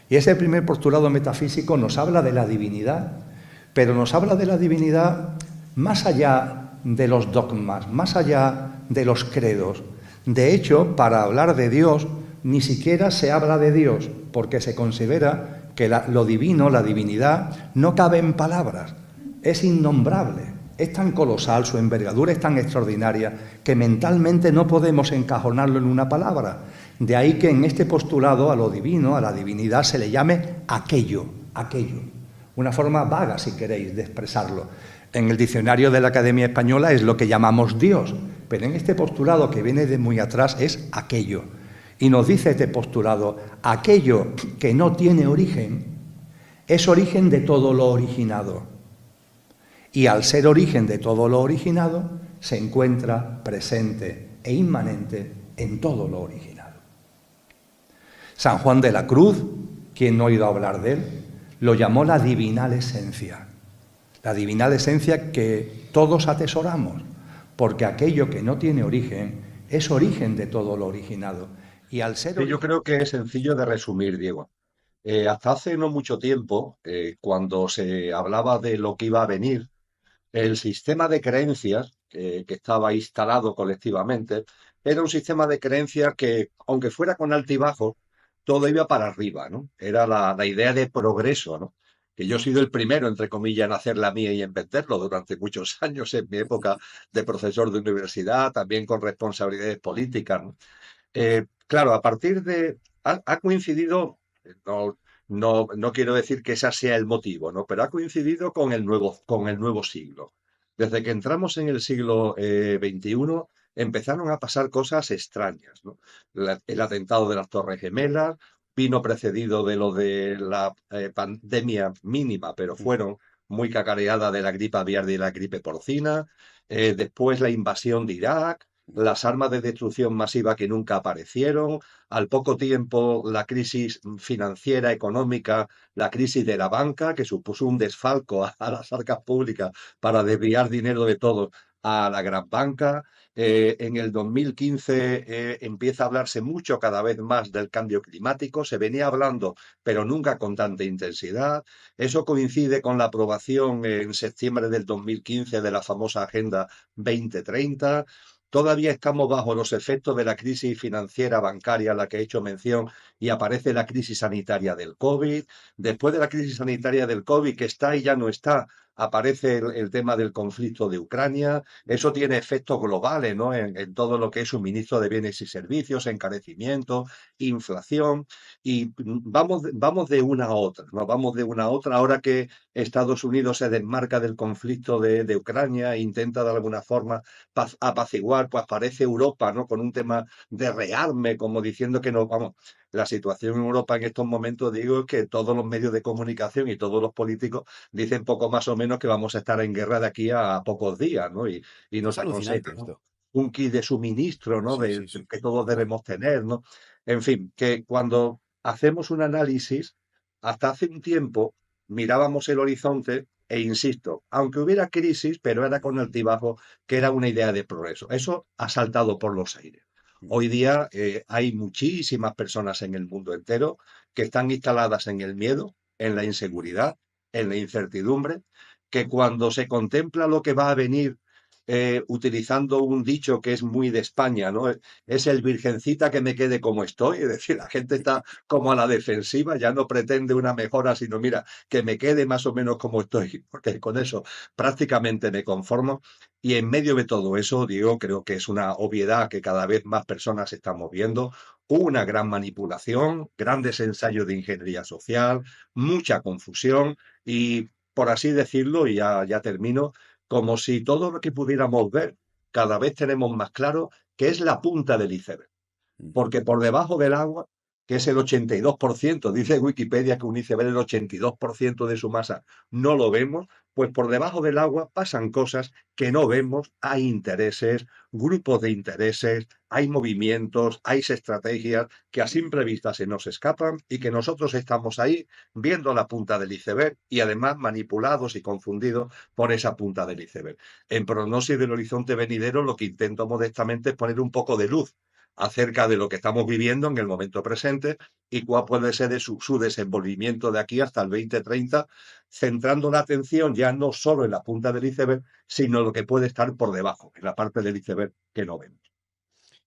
Y ese primer postulado metafísico nos habla de la divinidad, pero nos habla de la divinidad más allá de los dogmas, más allá de los credos. De hecho, para hablar de Dios, ni siquiera se habla de Dios, porque se considera que lo divino, la divinidad, no cabe en palabras, es innombrable. Es tan colosal, su envergadura es tan extraordinaria, que mentalmente no podemos encajonarlo en una palabra. De ahí que en este postulado a lo divino, a la divinidad, se le llame aquello. Una forma vaga, si queréis, de expresarlo. En el diccionario de la Academia Española es lo que llamamos Dios, pero en este postulado que viene de muy atrás es aquello. Y nos dice este postulado, aquello que no tiene origen, es origen de todo lo originado. Y al ser origen de todo lo originado, se encuentra presente e inmanente en todo lo originado. San Juan de la Cruz, quien no ha oído hablar de él, lo llamó la divinal esencia. La divinal esencia que todos atesoramos, porque aquello que no tiene origen es origen de todo lo originado. Y al ser Sí, yo creo que es sencillo de resumir, Diego. Hasta hace no mucho tiempo, cuando se hablaba de lo que iba a venir, el sistema de creencias que estaba instalado colectivamente era un sistema de creencias que, aunque fuera con altibajos, todo iba para arriba, ¿no? Era la idea de progreso, ¿no? que yo he sido el primero, entre comillas, en hacer la mía y en venderlo durante muchos años en mi época de profesor de universidad, también con responsabilidades políticas, ¿no? Claro, a partir de... Ha coincidido, no, no quiero decir que ese sea el motivo, ¿no? Pero ha coincidido con el nuevo siglo. Desde que entramos en el siglo XXI, empezaron a pasar cosas extrañas, ¿no? El atentado de las Torres Gemelas vino precedido de lo de la pandemia mínima, pero fueron muy cacareada de la gripe aviar y la gripe porcina. Después la invasión de Irak, las armas de destrucción masiva que nunca aparecieron, al poco tiempo la crisis financiera, económica, la crisis de la banca, que supuso un desfalco a las arcas públicas para desviar dinero de todos a la gran banca. En el 2015 empieza a hablarse mucho, cada vez más, del cambio climático. Se venía hablando, pero nunca con tanta intensidad. Eso coincide con la aprobación en septiembre del 2015 de la famosa Agenda 2030. Todavía estamos bajo los efectos de la crisis financiera bancaria a la que he hecho mención y aparece la crisis sanitaria del COVID. Después de la crisis sanitaria del COVID, que está y ya no está, aparece el tema del conflicto de Ucrania. Eso tiene efectos globales, ¿no? En todo lo que es suministro de bienes y servicios, encarecimiento, inflación. Y vamos de una a otra, ¿no? Vamos de una a otra. Ahora que Estados Unidos se desmarca del conflicto de Ucrania e intenta de alguna forma apaciguar, pues parece Europa, ¿no? Con un tema de rearme, como diciendo que no, vamos, la situación en Europa en estos momentos, digo, es que todos los medios de comunicación y todos los políticos dicen poco más o menos que vamos a estar en guerra de aquí a pocos días, ¿no? Y Es nos alucinante aconsejan, ¿no? esto. Un kit de suministro, ¿no? Sí, sí, sí. Que todos Total. debemos tener, ¿no? En fin, que cuando hacemos un análisis, hasta hace un tiempo mirábamos el horizonte e insisto, aunque hubiera crisis, pero era con altibajo, que era una idea de progreso. Eso ha saltado por los aires. Hoy día hay muchísimas personas en el mundo entero que están instaladas en el miedo, en la inseguridad, en la incertidumbre, que cuando se contempla lo que va a venir, utilizando un dicho que es muy de España, ¿no? Es el virgencita que me quede como estoy, es decir, la gente está como a la defensiva, ya no pretende una mejora, sino mira, que me quede más o menos como estoy, porque con eso prácticamente me conformo. Y en medio de todo eso, digo, creo que es una obviedad que cada vez más personas estamos viendo, una gran manipulación, grandes ensayos de ingeniería social, mucha confusión y, por así decirlo, y ya termino, como si todo lo que pudiéramos ver cada vez tenemos más claro que es la punta del iceberg. Porque por debajo del agua, que es el 82%, dice Wikipedia que un iceberg el 82% de su masa no lo vemos, pues por debajo del agua pasan cosas que no vemos, hay intereses, grupos de intereses, hay movimientos, hay estrategias que a simple vista se nos escapan y que nosotros estamos ahí viendo la punta del iceberg y además manipulados y confundidos por esa punta del iceberg. En Prognosis del Horizonte Venidero lo que intento modestamente es poner un poco de luz acerca de lo que estamos viviendo en el momento presente y cuál puede ser su desenvolvimiento de aquí hasta el 2030, centrando la atención ya no solo en la punta del iceberg, sino en lo que puede estar por debajo, en la parte del iceberg que no vemos.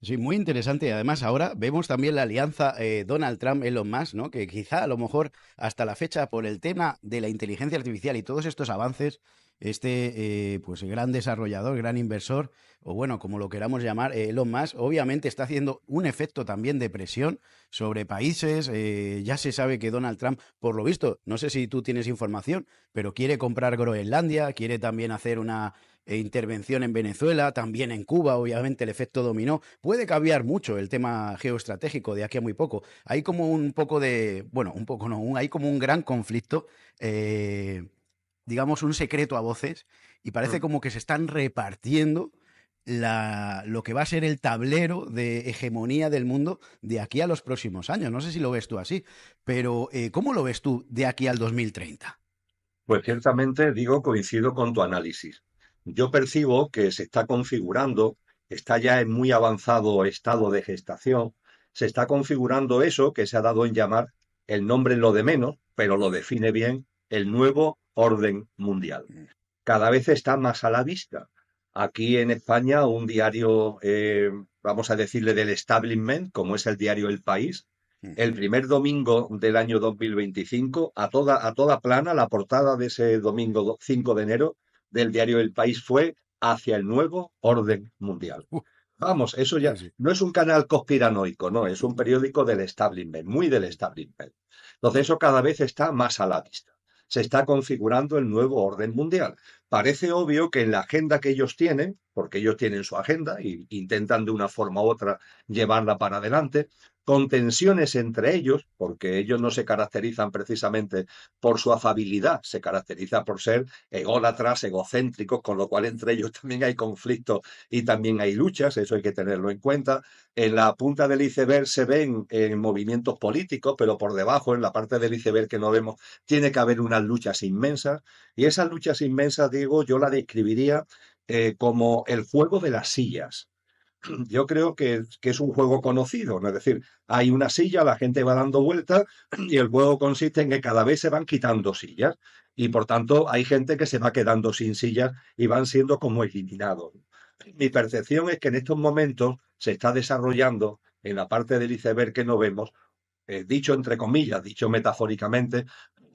Sí, muy interesante. Además, ahora vemos también la alianza Donald Trump-Elon Musk, ¿no? Que quizá a lo mejor hasta la fecha, por el tema de la inteligencia artificial y todos estos avances, pues gran desarrollador, gran inversor, o bueno, como lo queramos llamar, Elon Musk, obviamente está haciendo un efecto también de presión sobre países. Ya se sabe que Donald Trump, por lo visto, no sé si tú tienes información, pero quiere comprar Groenlandia, quiere también hacer una intervención en Venezuela, también en Cuba, obviamente el efecto dominó. Puede cambiar mucho el tema geoestratégico de aquí a muy poco. Hay como un poco de, bueno, un poco no, hay como un gran conflicto, digamos un secreto a voces, y parece como que se están repartiendo lo que va a ser el tablero de hegemonía del mundo de aquí a los próximos años. No sé si lo ves tú así, pero ¿cómo lo ves tú de aquí al 2030? Pues ciertamente, digo, coincido con tu análisis. Yo percibo que se está configurando, está ya en muy avanzado estado de gestación, se está configurando eso que se ha dado en llamar, el nombre es lo de menos, pero lo define bien, el nuevo orden mundial. Cada vez está más a la vista. Aquí en España, un diario, vamos a decirle del establishment, como es el diario El País, el primer domingo del año 2025, a toda plana, la portada de ese domingo 5 de enero del diario El País fue hacia el nuevo orden mundial. Vamos, eso ya Sí, sí. no es un canal conspiranoico, no, es un periódico del establishment, muy del establishment. Entonces eso cada vez está más a la vista. Se está configurando el nuevo orden mundial. Parece obvio que en la agenda que ellos tienen, porque ellos tienen su agenda e intentan de una forma u otra llevarla para adelante, con tensiones entre ellos, porque ellos no se caracterizan precisamente por su afabilidad, se caracteriza por ser ególatras, egocéntricos, con lo cual entre ellos también hay conflictos y también hay luchas, eso hay que tenerlo en cuenta. En la punta del iceberg se ven movimientos políticos, pero por debajo, en la parte del iceberg que no vemos, tiene que haber unas luchas inmensas. Y esas luchas inmensas, digo, yo la describiría como el juego de las sillas. Yo creo que es un juego conocido, ¿no? Es decir, hay una silla, la gente va dando vueltas y el juego consiste en que cada vez se van quitando sillas y por tanto hay gente que se va quedando sin sillas y van siendo como eliminados. Mi percepción es que en estos momentos se está desarrollando en la parte del iceberg que no vemos, dicho entre comillas, dicho metafóricamente,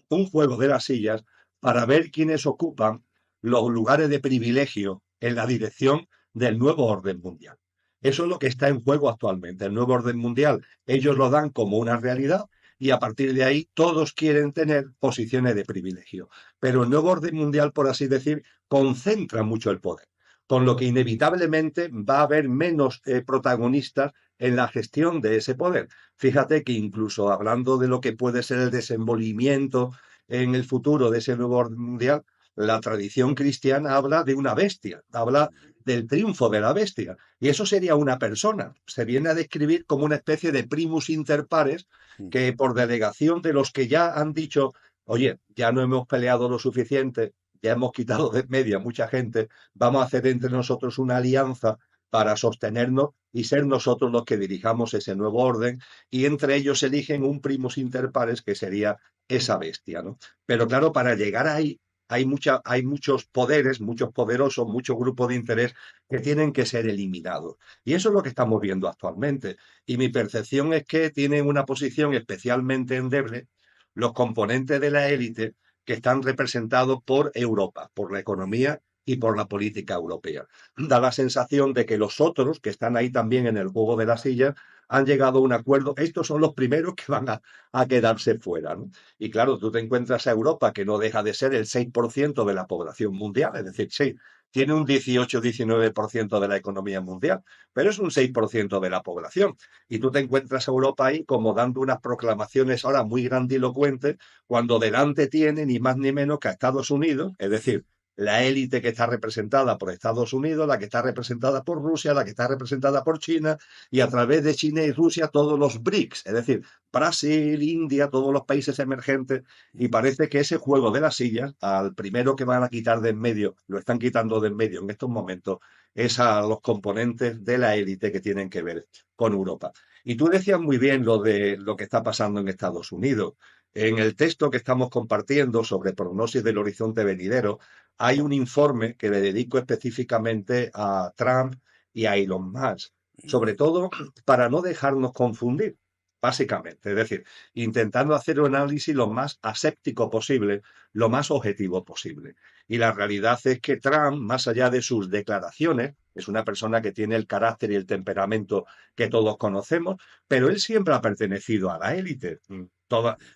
un juego de las sillas para ver quiénes ocupan los lugares de privilegio en la dirección del nuevo orden mundial. Eso es lo que está en juego actualmente. El nuevo orden mundial, ellos lo dan como una realidad y a partir de ahí todos quieren tener posiciones de privilegio. Pero el nuevo orden mundial, por así decir, concentra mucho el poder, con lo que inevitablemente va a haber menos protagonistas en la gestión de ese poder. Fíjate que incluso hablando de lo que puede ser el desenvolvimiento en el futuro de ese nuevo orden mundial, la tradición cristiana habla de una bestia, habla del triunfo de la bestia. Y eso sería una persona. Se viene a describir como una especie de primus inter pares que por delegación de los que ya han dicho, oye, ya no hemos peleado lo suficiente, ya hemos quitado de media mucha gente, vamos a hacer entre nosotros una alianza para sostenernos y ser nosotros los que dirijamos ese nuevo orden, y entre ellos eligen un primus inter pares que sería esa bestia, ¿no? Pero claro, para llegar ahí hay muchos poderes, muchos poderosos, muchos grupos de interés que tienen que ser eliminados. Y eso es lo que estamos viendo actualmente. Y mi percepción es que tienen una posición especialmente endeble los componentes de la élite que están representados por Europa, por la economía y por la política europea. Da la sensación de que los otros, que están ahí también en el juego de la silla, han llegado a un acuerdo. Estos son los primeros que van a quedarse fuera, ¿no? Y claro, tú te encuentras a Europa, que no deja de ser el 6% de la población mundial, es decir, sí, tiene un 18-19% de la economía mundial, pero es un 6% de la población. Y tú te encuentras a Europa ahí como dando unas proclamaciones ahora muy grandilocuentes, cuando delante tiene ni más ni menos que a Estados Unidos, es decir, la élite que está representada por Estados Unidos, la que está representada por Rusia, la que está representada por China, y a través de China y Rusia todos los BRICS, es decir, Brasil, India, todos los países emergentes, y parece que ese juego de las sillas, al primero que van a quitar de en medio, lo están quitando de en medio en estos momentos, es a los componentes de la élite que tienen que ver con Europa. Y tú decías muy bien lo de lo que está pasando en Estados Unidos. En el texto que estamos compartiendo sobre prognosis del horizonte venidero, hay un informe que le dedico específicamente a Trump y a Elon Musk, sobre todo para no dejarnos confundir, básicamente. Es decir, intentando hacer un análisis lo más aséptico posible, lo más objetivo posible. Y la realidad es que Trump, más allá de sus declaraciones, es una persona que tiene el carácter y el temperamento que todos conocemos, pero él siempre ha pertenecido a la élite.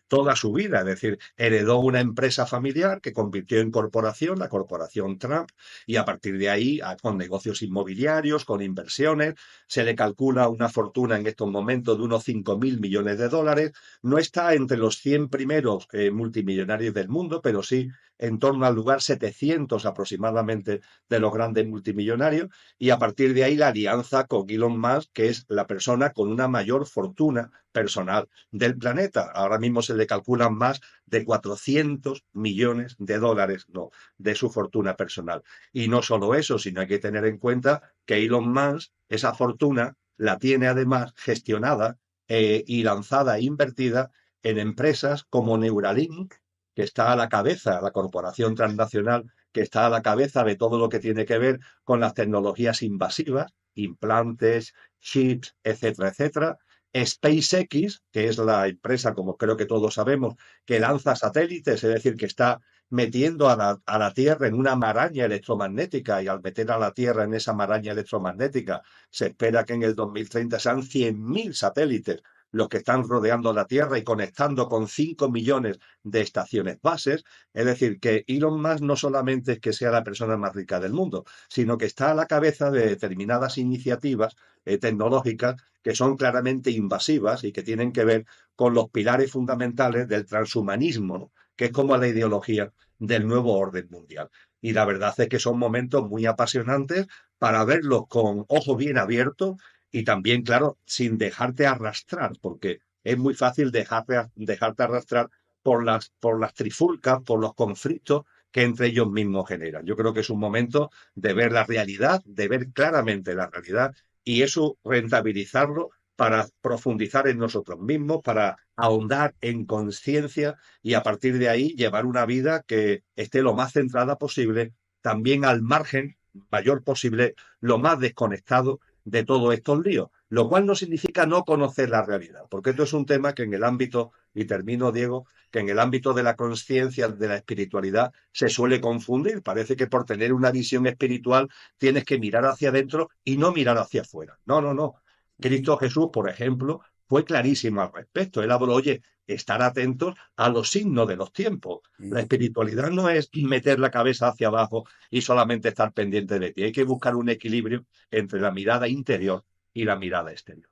Toda su vida, es decir, heredó una empresa familiar que convirtió en corporación, la corporación Trump, y a partir de ahí, con negocios inmobiliarios, con inversiones, se le calcula una fortuna en estos momentos de unos 5.000 millones de dólares. No está entre los 100 primeros multimillonarios del mundo, pero sí en torno al lugar 700 aproximadamente de los grandes multimillonarios, y a partir de ahí la alianza con Elon Musk, que es la persona con una mayor fortuna personal del planeta. Ahora mismo se le calculan más de 400 millones de dólares, no, de su fortuna personal. Y no solo eso, sino hay que tener en cuenta que Elon Musk, esa fortuna, la tiene además gestionada y lanzada e invertida en empresas como Neuralink, que está a la cabeza, la corporación transnacional que está a la cabeza de todo lo que tiene que ver con las tecnologías invasivas, implantes, chips, etcétera, etcétera, SpaceX, que es la empresa, como creo que todos sabemos, que lanza satélites, es decir, que está metiendo a la Tierra en una maraña electromagnética, y al meter a la Tierra en esa maraña electromagnética se espera que en el 2030 sean 100.000 satélites los que están rodeando la Tierra y conectando con 5 millones de estaciones bases. Es decir, que Elon Musk no solamente es que sea la persona más rica del mundo, sino que está a la cabeza de determinadas iniciativas tecnológicas que son claramente invasivas y que tienen que ver con los pilares fundamentales del transhumanismo, ¿no? Que es como la ideología del nuevo orden mundial. Y la verdad es que son momentos muy apasionantes para verlos con ojos bien abiertos y también, claro, sin dejarte arrastrar, porque es muy fácil dejarte arrastrar por las trifulcas, por los conflictos que entre ellos mismos generan. Yo creo que es un momento de ver la realidad, de ver claramente la realidad y eso rentabilizarlo para profundizar en nosotros mismos, para ahondar en conciencia y a partir de ahí llevar una vida que esté lo más centrada posible, también al margen mayor posible, lo más desconectado de todos estos líos, lo cual no significa no conocer la realidad, porque esto es un tema que en el ámbito, y termino, Diego, que en el ámbito de la conciencia, de la espiritualidad, se suele confundir. Parece que por tener una visión espiritual tienes que mirar hacia adentro y no mirar hacia afuera. No, no, no. Cristo Jesús, por ejemplo, fue clarísimo al respecto. Él habló, oye, estar atentos a los signos de los tiempos. La espiritualidad no es meter la cabeza hacia abajo y solamente estar pendiente de ti. Hay que buscar un equilibrio entre la mirada interior y la mirada exterior.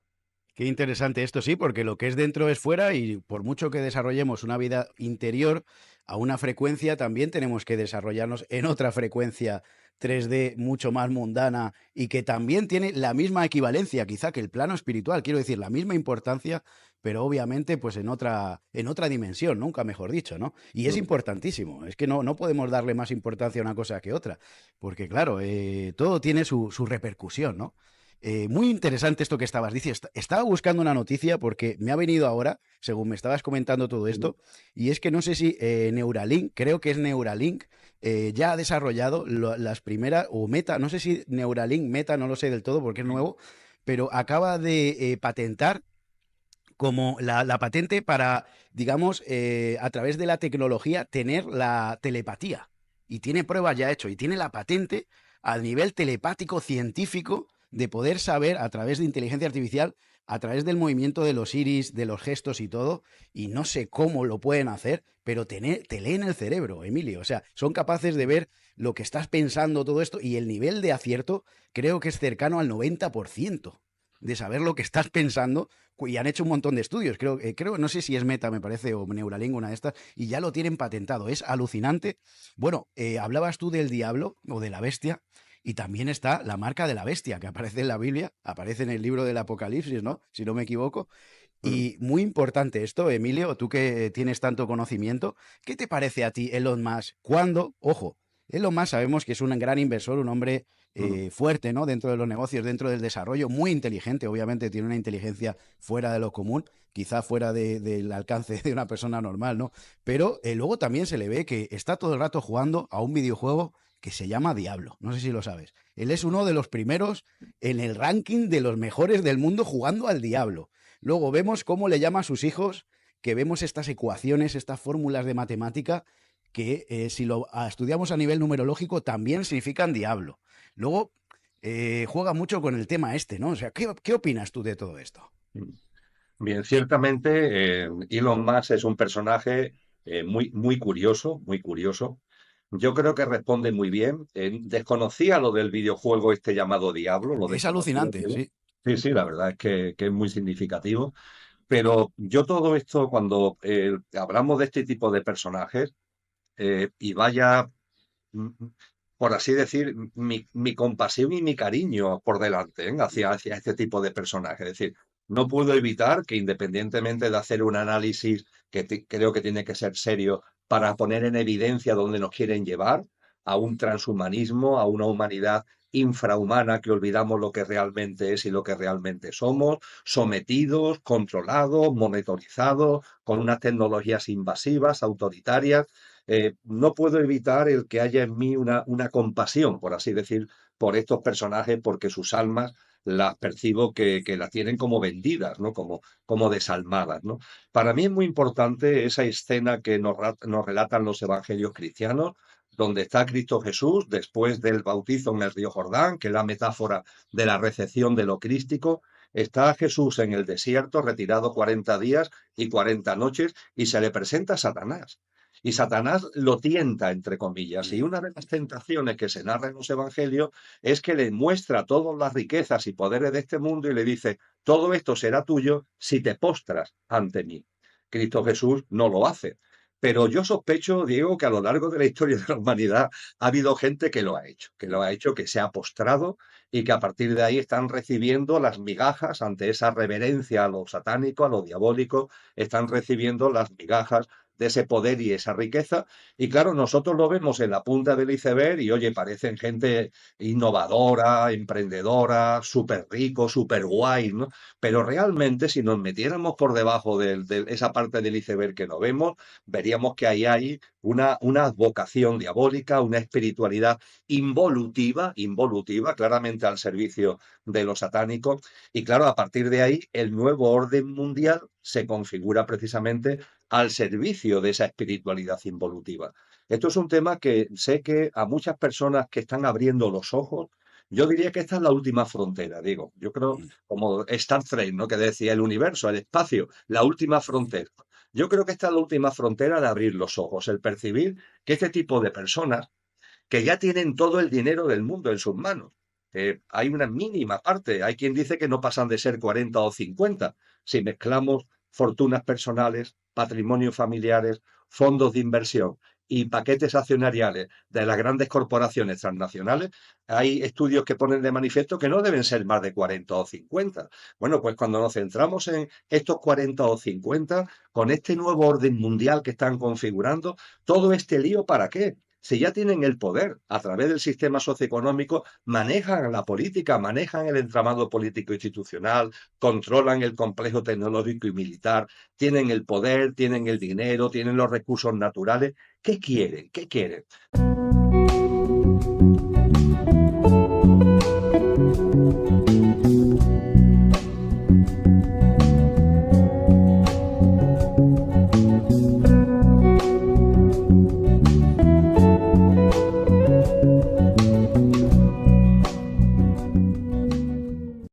Qué interesante esto, sí, porque lo que es dentro es fuera y por mucho que desarrollemos una vida interior a una frecuencia, también tenemos que desarrollarnos en otra frecuencia 3D mucho más mundana y que también tiene la misma equivalencia, quizá que el plano espiritual, quiero decir, la misma importancia, pero obviamente pues en otra dimensión, nunca mejor dicho, ¿no? Y es importantísimo, es que no podemos darle más importancia a una cosa que otra, porque claro, todo tiene su repercusión, ¿no? Muy interesante esto que estabas diciendo. Estaba buscando una noticia porque me ha venido ahora, según me estabas comentando todo esto, y es que no sé si Neuralink, creo que es Neuralink, ya ha desarrollado las primeras, o Meta, no sé si Neuralink, Meta, no lo sé del todo porque es nuevo, pero acaba de patentar como la patente para, digamos, a través de la tecnología, tener la telepatía. Y tiene pruebas ya hecho, y tiene la patente a nivel telepático científico de poder saber a través de inteligencia artificial, a través del movimiento de los iris, de los gestos y todo, y no sé cómo lo pueden hacer, pero te leen el cerebro, Emilio. O sea, son capaces de ver lo que estás pensando, todo esto, y el nivel de acierto creo que es cercano al 90% de saber lo que estás pensando, y han hecho un montón de estudios, creo, no sé si es Meta, me parece, o Neuralink, una de estas, y ya lo tienen patentado, es alucinante. Bueno, hablabas tú del diablo o de la bestia, y también está la marca de la bestia, que aparece en la Biblia, aparece en el libro del Apocalipsis, ¿no? Si no me equivoco. Y muy importante esto, Emilio, tú que tienes tanto conocimiento, ¿qué te parece a ti Elon Musk? ¿Cuándo? Ojo, Elon Musk sabemos que es un gran inversor, un hombre fuerte, ¿no? Dentro de los negocios, dentro del desarrollo, muy inteligente, obviamente tiene una inteligencia fuera de lo común, quizá fuera del alcance de una persona normal, ¿no? Pero luego también se le ve que está todo el rato jugando a un videojuego que se llama Diablo, no sé si lo sabes. Él es uno de los primeros en el ranking de los mejores del mundo jugando al Diablo. Luego vemos cómo le llama a sus hijos, que vemos estas ecuaciones, estas fórmulas de matemática, que si lo estudiamos a nivel numerológico también significan diablo. Luego juega mucho con el tema este, ¿no? O sea, ¿qué opinas tú de todo esto? Bien, ciertamente Elon Musk es un personaje muy, muy curioso, muy curioso. Yo creo que responde muy bien. Desconocía lo del videojuego este llamado Diablo, lo Es desconocía. alucinante, sí. Sí, sí, la verdad es que es muy significativo. Pero yo todo esto, cuando hablamos de este tipo de personajes, y vaya, mm, por así decir, mi compasión y mi cariño por delante, hacia este tipo de personajes. Es decir, no puedo evitar que independientemente de hacer un análisis que creo que tiene que ser serio para poner en evidencia dónde nos quieren llevar, a un transhumanismo, a una humanidad infrahumana que olvidamos lo que realmente es y lo que realmente somos, sometidos, controlados, monitorizados, con unas tecnologías invasivas, autoritarias. No puedo evitar el que haya en mí una compasión, por así decir, por estos personajes, porque sus almas las percibo que las tienen como vendidas, ¿no? Como desalmadas, ¿no? Para mí es muy importante esa escena que nos relatan los evangelios cristianos, donde está Cristo Jesús después del bautizo en el río Jordán, que es la metáfora de la recepción de lo crístico. Está Jesús en el desierto, retirado 40 días y 40 noches, y se le presenta a Satanás. Y Satanás lo tienta, entre comillas. Y una de las tentaciones que se narra en los evangelios es que le muestra todas las riquezas y poderes de este mundo y le dice, todo esto será tuyo si te postras ante mí. Cristo Jesús no lo hace. Pero yo sospecho, Diego, que a lo largo de la historia de la humanidad ha habido gente que lo ha hecho, que se ha postrado y que a partir de ahí están recibiendo las migajas ante esa reverencia a lo satánico, a lo diabólico, están recibiendo las migajas de ese poder y esa riqueza. Y claro, nosotros lo vemos en la punta del iceberg y oye, parecen gente innovadora, emprendedora, súper rico, súper guay, ¿no? Pero realmente si nos metiéramos por debajo de esa parte del iceberg que no vemos, veríamos que ahí hay una vocación diabólica, una espiritualidad involutiva, claramente al servicio de lo satánico. Y claro, a partir de ahí, el nuevo orden mundial se configura precisamente al servicio de esa espiritualidad involutiva. Esto es un tema que sé que a muchas personas que están abriendo los ojos, yo diría que esta es la última frontera, digo. Yo creo, como Star Trek, ¿no? Que decía el universo, el espacio, la última frontera. Yo creo que esta es la última frontera de abrir los ojos, el percibir que este tipo de personas que ya tienen todo el dinero del mundo en sus manos, hay una mínima parte, hay quien dice que no pasan de ser 40 o 50, si mezclamos fortunas personales, patrimonios familiares, fondos de inversión y paquetes accionariales de las grandes corporaciones transnacionales, hay estudios que ponen de manifiesto que no deben ser más de 40 o 50. Bueno, pues cuando nos centramos en estos 40 o 50, con este nuevo orden mundial que están configurando, todo este lío, ¿para qué? Si ya tienen el poder a través del sistema socioeconómico, manejan la política, manejan el entramado político institucional, controlan el complejo tecnológico y militar, tienen el poder, tienen el dinero, tienen los recursos naturales. ¿Qué quieren? ¿Qué quieren?